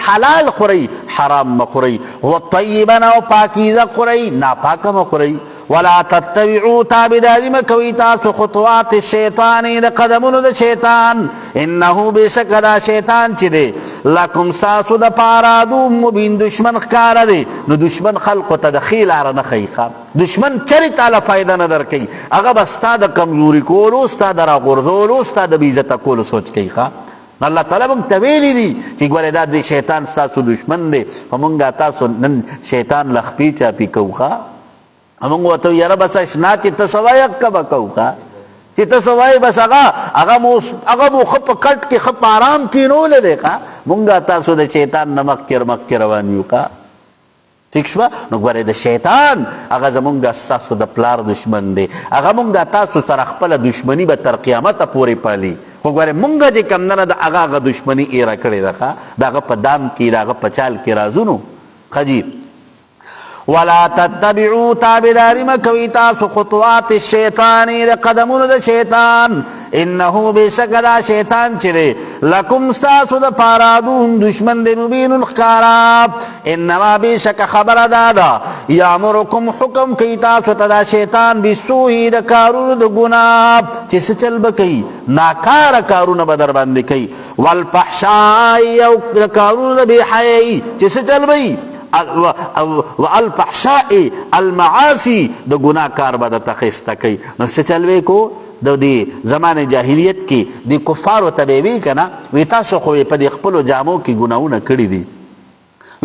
حلال خورئ حرام مه خورئ وطیبا او پاکیزه خورئ ناپاکه مه خورئ ولا تتبعوا تابعداري مکوئ تاسو خطوات الشیطان د قدمونو د شیطان انه بشک دا شیطان چې دی لکم ستاسو د پاره عدو مبین دشمن ښکاره دی نو دشمن خلقو ته د ښې لاره نه ښیي دشمن چرې تاله فایده نه درکوي هغه به ستا د کمزوري کولو ستا د راغورځولو ستا د بېعزته کولو سوچ کوي ښه الله تعالی موږ ته ویلي دي چې ګورې دا د شیطان ستاسو دشمن دی خو موږ تاسو نن شیطان لخپې چاپي کوو ښه موږ ورته یاره بس اشنا چې ته څه وایې هغه به کوو ښه چې ته څه وایې بس هغه مو ښه په کټ کې ښه په ارام کېنولی دی ښه موږ تاسو د شیطان نه مخکې روان یو ښه ٹھیک شوه نو ګورې د شیطان هغه زمونږ ستاسو د پلار دشمن دی هغه موږ تاسو سره خپله دشمني به تر قیامته پورې پالي خو ګورې مونږ چې کوم نه د هغه دشمني ایره کړې ده ښه د هغه په دام کې د هغه په چال کې رازونو ښه جي ولا تتبعوا تابعداري مکوئ تاسو خطوات الشیطان د قدمونو د شیطان انه بشک دا شیطان چې دی لکم ستاسو د پاره عدو دشمن دی مبین ښکاره انما بشک خبره دا ده یامرکم حکم کوي تاسو ته دا شیطان بسوء د کارونو د ګناه چې څه چل به کوي ناکاره کارونه به در باندې کوي والفحشاء او د کارونو د بېحیایي چې څه چل به وي والفحشاء المعاصی د ګناه کار به درته ښایسته کوي نو څه چل به کو د دې زمانې جاهلیت کې د کفارو ته به یې وي که نه وی تاسو خو یې په دې خپلو جامو کې ګناهونه کړي دي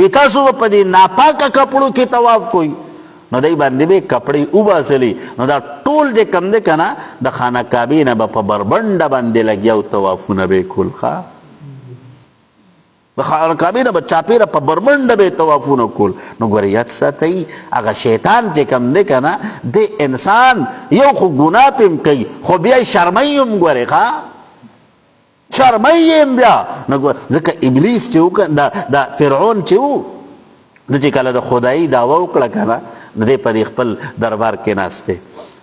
وی تاسو به په دې ناپاکه کپړو کې طواف کوئ نو دی باندې به کپړې وباسلې نو دا ټول چې کوم دی که نه د خانه کعبې نه به په بربنډه باندې لګیا او طوافونه به یې کول ښه د خانه کعبې نه به چاپېره په بربنډه به یې طوافونه کول نو ګورې یاد ساتئ هغه شیطان چې کوم دی که نه د انسان یو خو ګناه پې هم کوي خو بیا یې شرموي هم ګورې ښه شرموي یې هم بیا نو ځکه ابلیس چې و دا فرعون چې و نو چې کله د خدایي دعوه وکړه که نه نو دی په دې خپل دربار کې ناست دی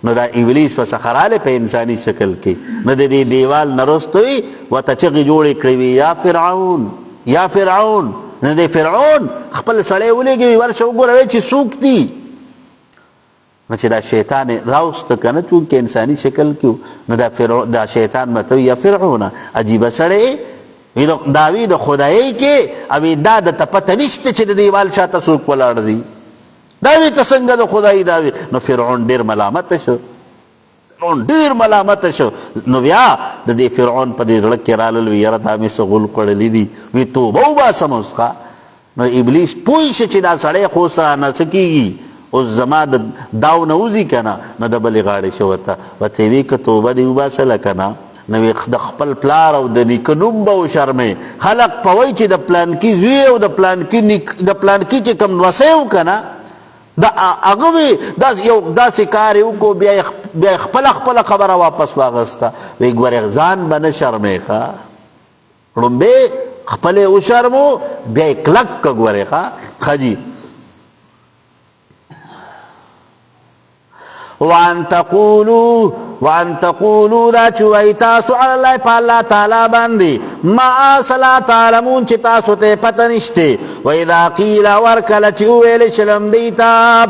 نو دا ابلیس په څخه رالی په انساني شکل کې نو د دې دیوال نه رستوي ورته چغې جوړې کړې وي یا فرعون نه د فرعون خپل سړی ولېږي ورشه وګوره چې څوک دي نو چې دا شیطان راوسته که نه چونکې انساني شکل کې نو دا شیطان مته یا فرعونه عجیبه سړی داوی د خدایۍ کې او دا د ته پته نشته چې د دیوال شاته څوک ولاړ دي داوی ته څنګه د خدایي داوی نو فرعون ډېر ملامته شو ډېر ملامته شو نو بیا د دې فرعون په دې زړه کې رالل وي یاره دا مې څه غول خوړلي دي وی توبه وباسم اوس نو ابلیس پوه شو چې دا سړی خو سره څه کېږي اوس زما د داو نه وځي که نه نو د بلې غاړې شو ورته وی که توبه دې وباسله که نه نو د خپل پلار او د نیکه نوم به وشرمې خلق په وایي چې د پلانکي زوی او د پلانکي چې کوم نوسی و که نه دا هغه وی یو داسې کار یې وکړو بیا یې خپله خبره واپس واغسته وی ګورې ځان به نه شرمې ښه ړومبې خپل یې وشرمو بیا یې کلک که ګورې ښه جي وان تقولوا دا چوئی تاسو علی اللہ پا اللہ تعالی باندی ما آسلا تعلمون چی تاسو تے پتنشتے و اذا قیل ورکل چوویل شلم دیتا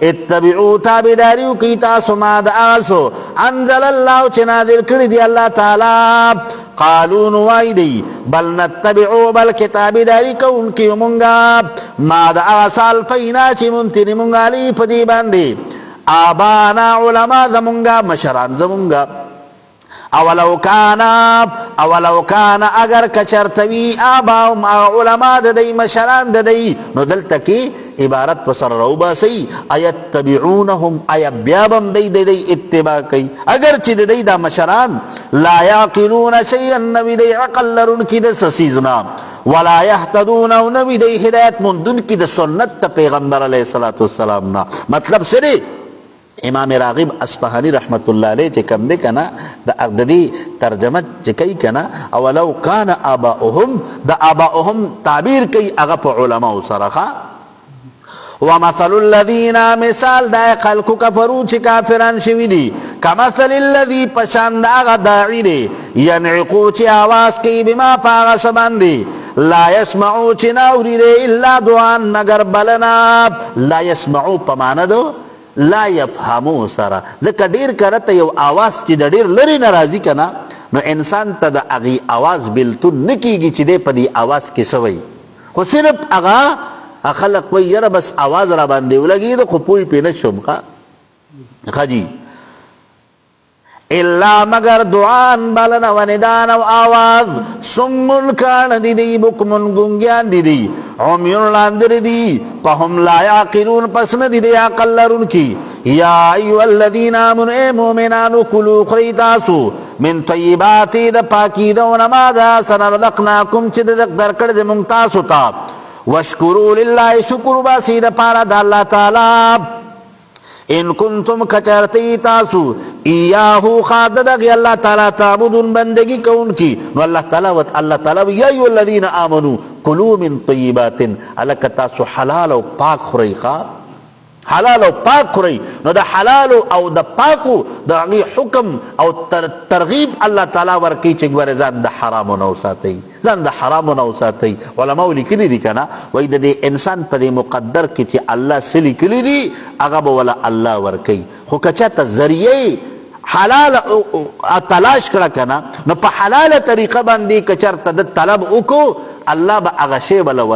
اتبعو تابداریو کی تاسو ما دا آسو انزل اللہ چی نادر کردی اللہ تعالی قالون وایدی بل نتبعو بل کتابداری کون کی منگا ما دا آسال فینا چی منتنی منگا لی پدی باندی آبانا علماء زمونگا مشران زمونگا اولو کانا اگر کچرتوی آباهم علماء ددی مشران ددی نو دلتا کی عبارت پسر روبا سی ایتبعونهم ایبیابم دی اتباع کی اگر چی دی دا مشران لا یاقلون شیئا نوی دی عقل لرن کی دا سسیزنا ولا یحتدون نوی دی ہدایت مندن کی دا سنت تا پیغمبر علیہ السلام نا مطلب سری امام راغب اصفهانی رحمت اللہ علیہ چه کم دے کنا دا ارددی ترجمت چه کئی کنا اولو کان آباؤهم دا آباؤهم تعبیر کئی اغپ علماء سرخا ومثل الذین مثال دا خلق کفرو چه کافران شوی دی کمثل الذی پشاند آغا داعی دی ینعقو چه آواز کی بما پاغا سبان دی لا يسمعو چه ناوری دی الا دعان مگر بلنا لا يسمعو پمانا دو لا یفهمو سره ځکه ډیر کرته یو آواز چې د ډیر لرې نه راځي که نه نو انسان ته د هغې آواز بلتون نه کېږي چې دی په دې آواز کې څه وایي خو صرف هغه خلق وایي یاره بس آواز را باندې ولګېده خو پوه پې نه شوم ښه جي الا مگر دعان بلنا و ندان و آواز سمن کان دی بکمن گنگیان دی عمیون لاندر دی فهم لا یاقلون پس ندی دی عقل لرن کی یا ایو الذین آمن اے مومنانو کلو خریتاسو من طیباتی دا پاکی دون ما دا سنردقناکم چی دق در کرد منتاسو تا وشکرو للہ شکر باسی دا پارا دا اللہ تعالی ان کنتم کچرتی تاسو ایاہو خاددگی اللہ تعالی تعبدون بندگی کون کی نو اللہ تعالی یا ایو الذین آمنو کلو من طیبات علک تاسو حلال و پاک خوری حلال او پاک خوري نو د حلال او د پاکو د حکم او ترغیب الله تعالی ورکی چې ګوره ځان د حرام نه وساتئ ځان د حرام نه وساتئ علماء لیکلي دي کنه وای د انسان په مقدر کې چې الله سلی کلی دي هغه به ولا الله ورکی خو کچا ته ذریعه حلال تلاش کړه کنه نو په حلاله طریقه باندې کچرته د طلب وکړو الله به هغه شی بل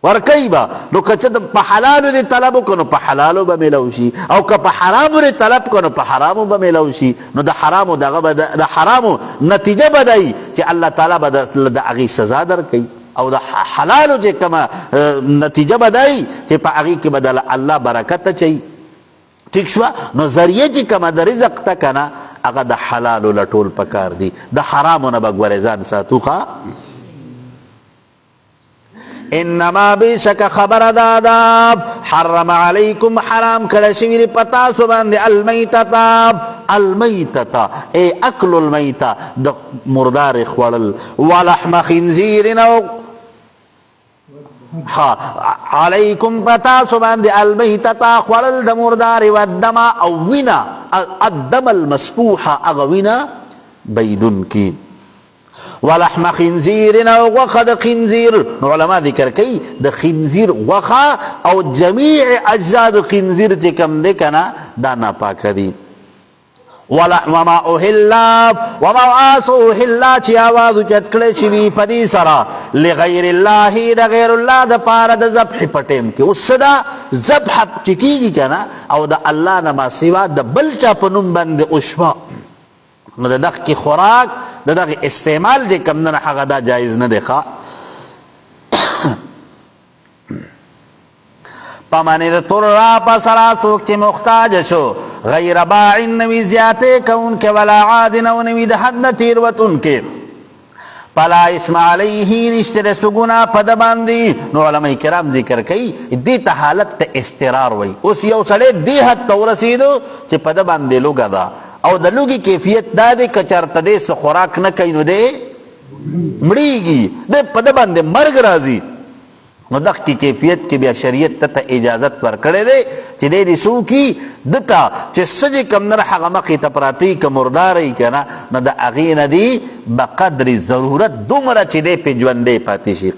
ورکی با نو کچه په حلالو دی طلب کنو په حلالو به ملو شي او که په حرامو دی طلب کنو په حرامو به ملو شي نو د حرامو د حرامو نتیجه بدای چې الله تعالی به د هغې سزا درکوي او د حلالو چې کومه نتیجه بدای چې په هغې کې به د الله برکت اچوي ٹھیک شوه نو ذریعه چې کومه د رزق ته کنه هغه د حلالو لټول پکار دي د حرامو نه به ګورې ځان ساتو ښه انما بیشک خبر دادا حرم علیکم حرام کړه شوی دی پتا سو باندې المیتتا ای اکل المیتا د مردار خوړل ولحم خنزیر نو علیکم پتا سو باندې المیتتا خوړل د مردار و الدم او وینا الدم المسفوح اغوینا بیدن کی ولحم خنزیر او غوخه د خنزیر. نو علما ذکر کوي د خنزیر غوخه او جمیع اجزا د خنزیر چې کم دی کنه دا ناپاکه دي. وما اوهلا وما آسو اوهلا چې آواز اوچت کړی شي وي په دې سره لغیر الله د غیر الله د پاره د ذبح په ټیم کې. اوس دا ذبح چې کېږي کنه او د الله نه ما سوا د بل چا په نوم باندې وشوه نو د دغه خوراک د دغه استعمال چې کم نه هغه دا جایز نه دی. ښه پمانې د تور را پسرا څوک چې محتاج شو غیر باع نوی زیاته کونکه ولا عاد نوی د حد نه تیروتونکه فلا اسم علیه نشته سو ګناه په د باندې. نو علماء کرام ذکر کوي دې ته حالت ته استقرار وای. اوس یو سړی دې حد ته ورسېدو چې په د باندې لوګه ده او د لوګي کیفیت دا دی که چېرته دې څه خوراک نه کوي نو دی مړېږي د په د باندې مرګ راځي. نو دغه کیفیت کې بیا شریعت ته اجازت ورکړی دی چې دی دې څه وکړي دته چې څه چې کوم نه هغه مخې ته پراته وي که مرداره وي که نه نو د هغې نه دي بقدر ضرورت دومره چې دی پې ژوندی پاتې شي.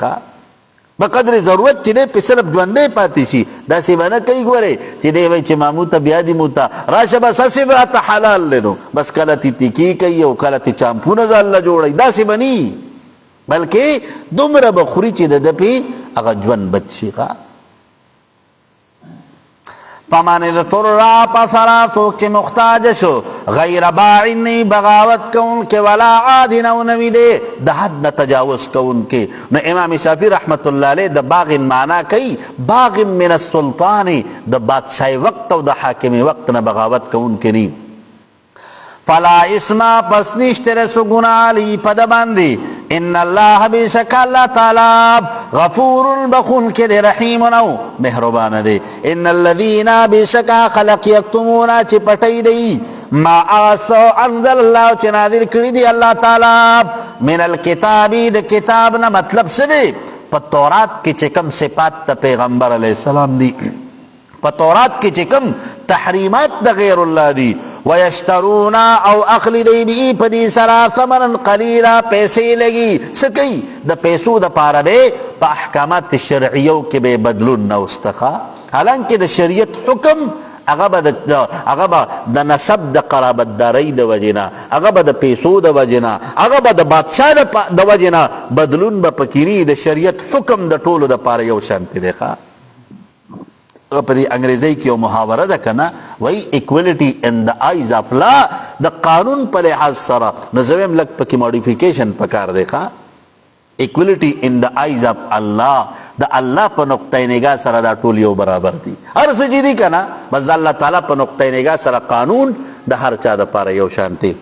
بقدر ضرورت چې دی پې صرف ژوندی پاتې شي. داسې به نه کوي ګورئ چې دی وایي چې مامو ته بیا دې مو ته راشه بس هسې به راته حلال دی نو بس کله تې تکي کوي او کله تې چامپونه ځان له جوړوي. داسې به نه بلکې دومره به خوري چې د ده پې هغه ژوند بچ شي. پمانې د تور را پسرا څوک چې محتاج شو غیر باع نه بغاوت کوونکې ولا عاد او نوی دی د حد نه تجاوز کوونکې. نو امام شافعي رحمت الله علیه د باغ معنا کوي باغ من السلطان د بادشاهي وقت او د حاکمي وقت نه بغاوت کوونکې نه. فلا اسما پس نشته سو ګناه علی په د باندې ان الله بشک الله تعالی غفور بخون کې دی رحیم او مهربان دی. ان الذين بشک خلق یکتمون چې پټی دی ما اسو انزل الله چې نازل کړی دی الله تعالی من الكتاب د کتاب نه مطلب څه دی په تورات کې چې کوم صفات د پیغمبر علیه السلام دی په تورات کې چې کوم تحریمات د غیر الله دی ویشترون او اخلی دی بی پا دی سرا ثمرن قلیلا پیسے لگی سکی دا پیسو دا پارا بے پا احکامات شرعیو کے بے بدلون نوستخا. حالانکہ دا شریعت حکم اغا دا نسب دا قرابت داری دا وجنا اغا دا پیسو دا وجنا اغا دا بادشاہ دا وجنا بدلون با پکیری دا شریعت حکم دا طولو دا پارا یو شانتی دیکھا. په دې انګریزي کې یو محاوره ده کنه وای اکوالټي ان د آیز اف لا د قانون په لحاظ سره نو زویم لک پکې ماډیفیکیشن پکار دی. ښه اکوالټي ان د آیز اف الله د الله په نقطه نگاه سره دا ټول یو برابر دي. هر څه دي کنه بس الله تعالی په نقطه نگاه سره قانون د هر چا د پاره یو شانتي.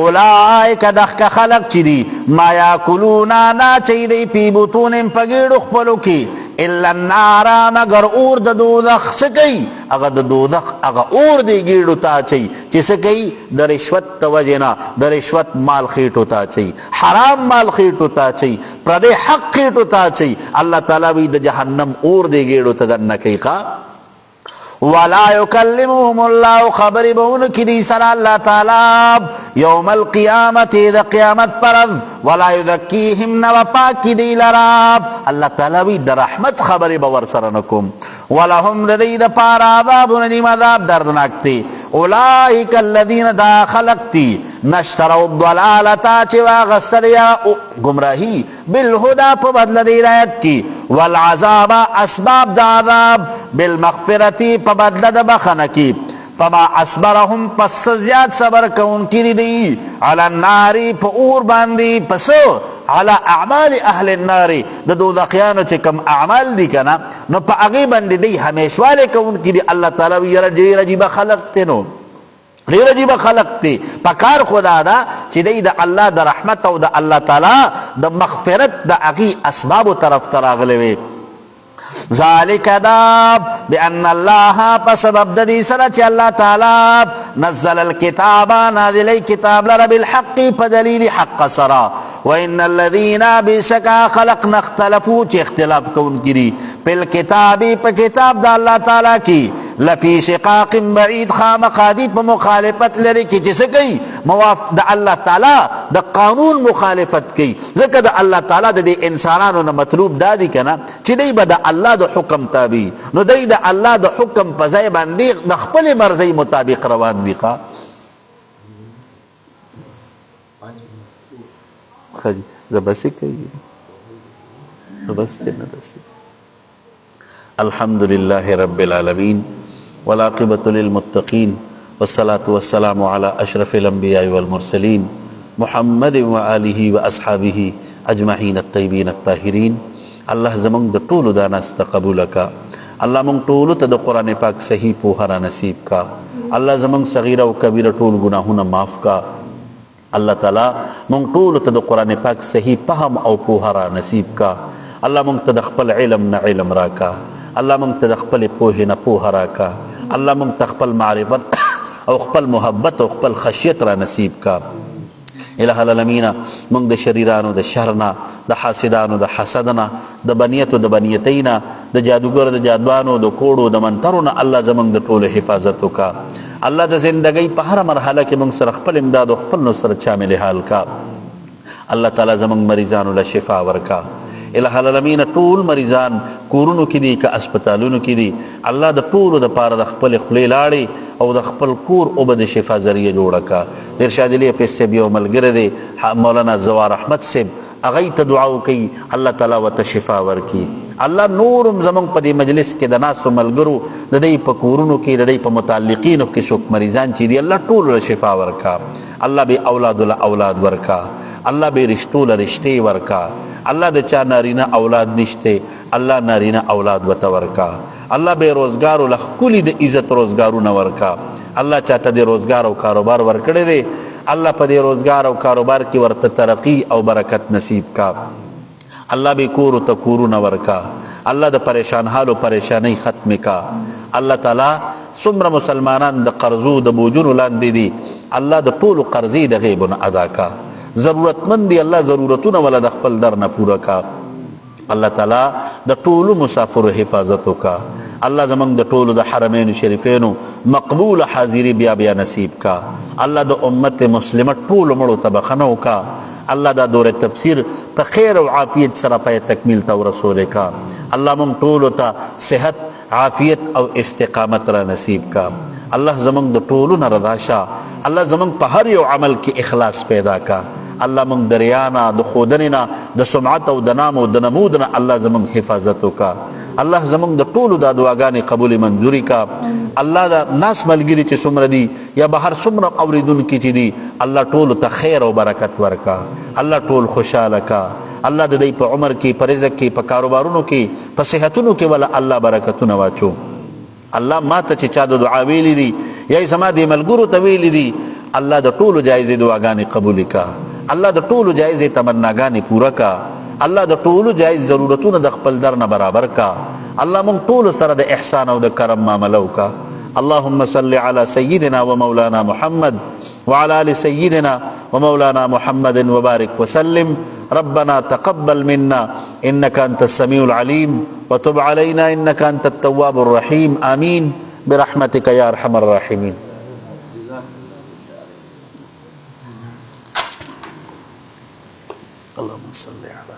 اولائک دخک خلق چی دی ما یاکلونا نا چی دی پی بطونم پگیڑو خپلو کی الا النارا مگر اور د دوزخ سکی اگا د دوزخ اگا اور دی گیڑو تا چی چی سکی د رشوت توجنا د رشوت مال خیٹو تا چی حرام مال خیٹو تا چی پردے حق خیٹو تا چی اللہ تعالی بھی د جہنم اور دی گیڑو تا در نکی خوا ولا يكلمهم الله خبر بون کی سر اللہ تعالی یوم القیامت دا قیامت پرز ولا يذکیهم نو پاک دی لراب اللہ تعالی وی دا رحمت خبر بور سرنکم ولهم دی دا پار عذاب نیم عذاب دردناکتی اولئک الذین دا خلقتی نشتروا الضلالتا چوا غسر یا گمراہی بالہدا پا بدل دی رایت کی والعذاب اسباب دا عذاب بالمغفرتی پا بدل دا بخنکی فما اسبرهم پس زیاد صبر کون کی دی علی الناری پا اور باندی پسو علی اعمال اہل الناری دا دوزخیانو چه کم اعمال دی کنا نو پا اغی باندی دی ہمیشوالے کون کی دی اللہ تعالی وی رجیب خلق تینو غیر عجیب خلق تی پکار خدا دا چی دی دا اللہ دا رحمت او دا اللہ تعالی دا مغفرت دا اغی اسباب طرف تراغلوی ذالک دا بان اللہ پسبب دا دی سر چی اللہ تعالی نزل الكتاب نازلی کتاب لرب الحق پدلیل حق سرا وَإِنَّ الَّذِينَ بِشَكَا خَلَقْنَا اخْتَلَفُوا چی اختلاف کون کری پل کتابی پا کتاب دا اللہ تعالی کی لفی شقاق بعید خامخادی په مخالفت لري کې چې څه کوي د الله تعالی د قانون مخالفت کوي ځکه د الله تعالی د دې انسانانو نه مطلوب دا دي کنه چې دوی به د الله د حکم تابع نو دوی د الله د حکم په ځای باندې د خپل مرضی مطابق روان دي خدي زبسي کوي الحمد لله رب العالمين والعاقبة للمتقين والصلاة والسلام على أشرف الأنبياء والمرسلين محمد وآله وأصحابه أجمعين الطيبين الطاهرين. الله زمون د ټولو دا ناست قبول کا. الله مونږ ټولو ته د قرآن پاک صحیح پوهه نصیب کا. الله زمون صغیره او کبیره ټول ګناهونه معاف کا. الله تعالی مونږ ټولو ته د قرآن پاک صحیح فهم او پوهه نصیب کا. الله مونږ ته د خپل علم نه علم راکا. الله مونږ ته د خپل پوهې نه پوهه راکا. الله مونږ ته خپل معرفت او خپل محبت او خپل خشیت را نصیب کا. الہ العالمین مونږ د شریرانو د شرنا د حاسدانو د حسدنا د بنیتو د بنیتینا د جادوګر د جادوانو د کوړو د منترونو الله زمونږ د ټولو حفاظت وکا. الله د زندګۍ په هر مرحله کې مونږ سره خپل امداد او خپل نصرت شامل حال کا. الله تعالی زمونږ مریضانو له شفا ورکا. الہ العالمین ټول مریضان کورونو کې دي که اسپیټالونو کې دي الله د ټولو د پاره د خپل خپلې لاړې او د خپل کور او د شفا ذریعہ جوړه کا. ارشاد علی حفیظ صاحب یو ملګری دی مولانا زوار احمد صاحب هغه ته دعا وکي الله تعالی ورته شفا ورکي. الله نورم زمونږ په دې مجلس کې د ناسو ملګرو د دې په کورونو کې د دې په متعلقینو کې څوک مریضان چې دي الله ټول له شفا ورکا. الله به اولاد له اولاد ورکا. الله به رشتو له رشتې ورکا. الله د چا نارینه اولاد نشته الله نارینه اولاد وته ورکا. الله به روزګار له کلی د عزت روزګارونه ورکا. الله چاته د روزګار او کاروبار ورکړي دي الله په دې روزګار او کاروبار کې ورته ترقی او برکت نصیب کا. الله به کور ته کورونه ورکا. الله د پریشان حال او پریشانی ختم کا. الله تعالی څومره مسلمانان د قرضو د بوجونو لاندې دي الله د ټولو قرضې د غیبونه ادا کا. ضرورتمند دی الله ضرورتونه ولا د خپل در نه پوره کا. الله تعالی د ټولو مسافر حفاظت وکا. الله زمونږ د ټولو د حرمین شریفینو مقبول حاضری بیا بیا نصیب کا. الله د امت مسلمه ټولو مړو ته بخښنه وکا. الله دا دور تفسیر په خیر او عافیت سره په تکمیل ته ورسول کا. الله مونږ ټولو ته صحت عافیت او استقامت را نصیب کا. الله زمونږ د ټولو نه رضا شه. الله زمونږ په هر یو عمل کې اخلاص پیدا کا. الله مونږ د ریانا د خودنینا د سمعت او د نام او د نمود نه الله زمونږ حفاظت وکا. الله زمونږ د ټولو د دعاګانې قبول منظوري کا. الله دا ناس ملګری چې څومره دي یا بهر څومره اوریدونکي چې دي الله ټولو ته خیر او برکت ورکا. الله ټول خوشاله کا. الله د دې په عمر کې په رزق کې په کاروبارونو کې په صحتونو کې ولا الله برکتونه واچو. الله ما ته چې چا د دعا ویلي دي یا زما د ملګرو ته ویلي دي الله د ټولو جایزې دعاګانې قبول کا. الله د ټولو جایزې تمناګانې پوره کا. الله د ټولو جایز ضرورتونه د خپل در نه برابر کا. الله مونږ ټول سره د احسان او د کرم معامله وکا. اللهم صل على سيدنا ومولانا محمد وعلى آل سيدنا ومولانا محمد وبارك وسلم. ربنا تقبل منا إنك أنت السميع العليم وتب علينا إنك أنت التواب الرحيم. آمين برحمتك يا أرحم الراحمين. اللهم صل على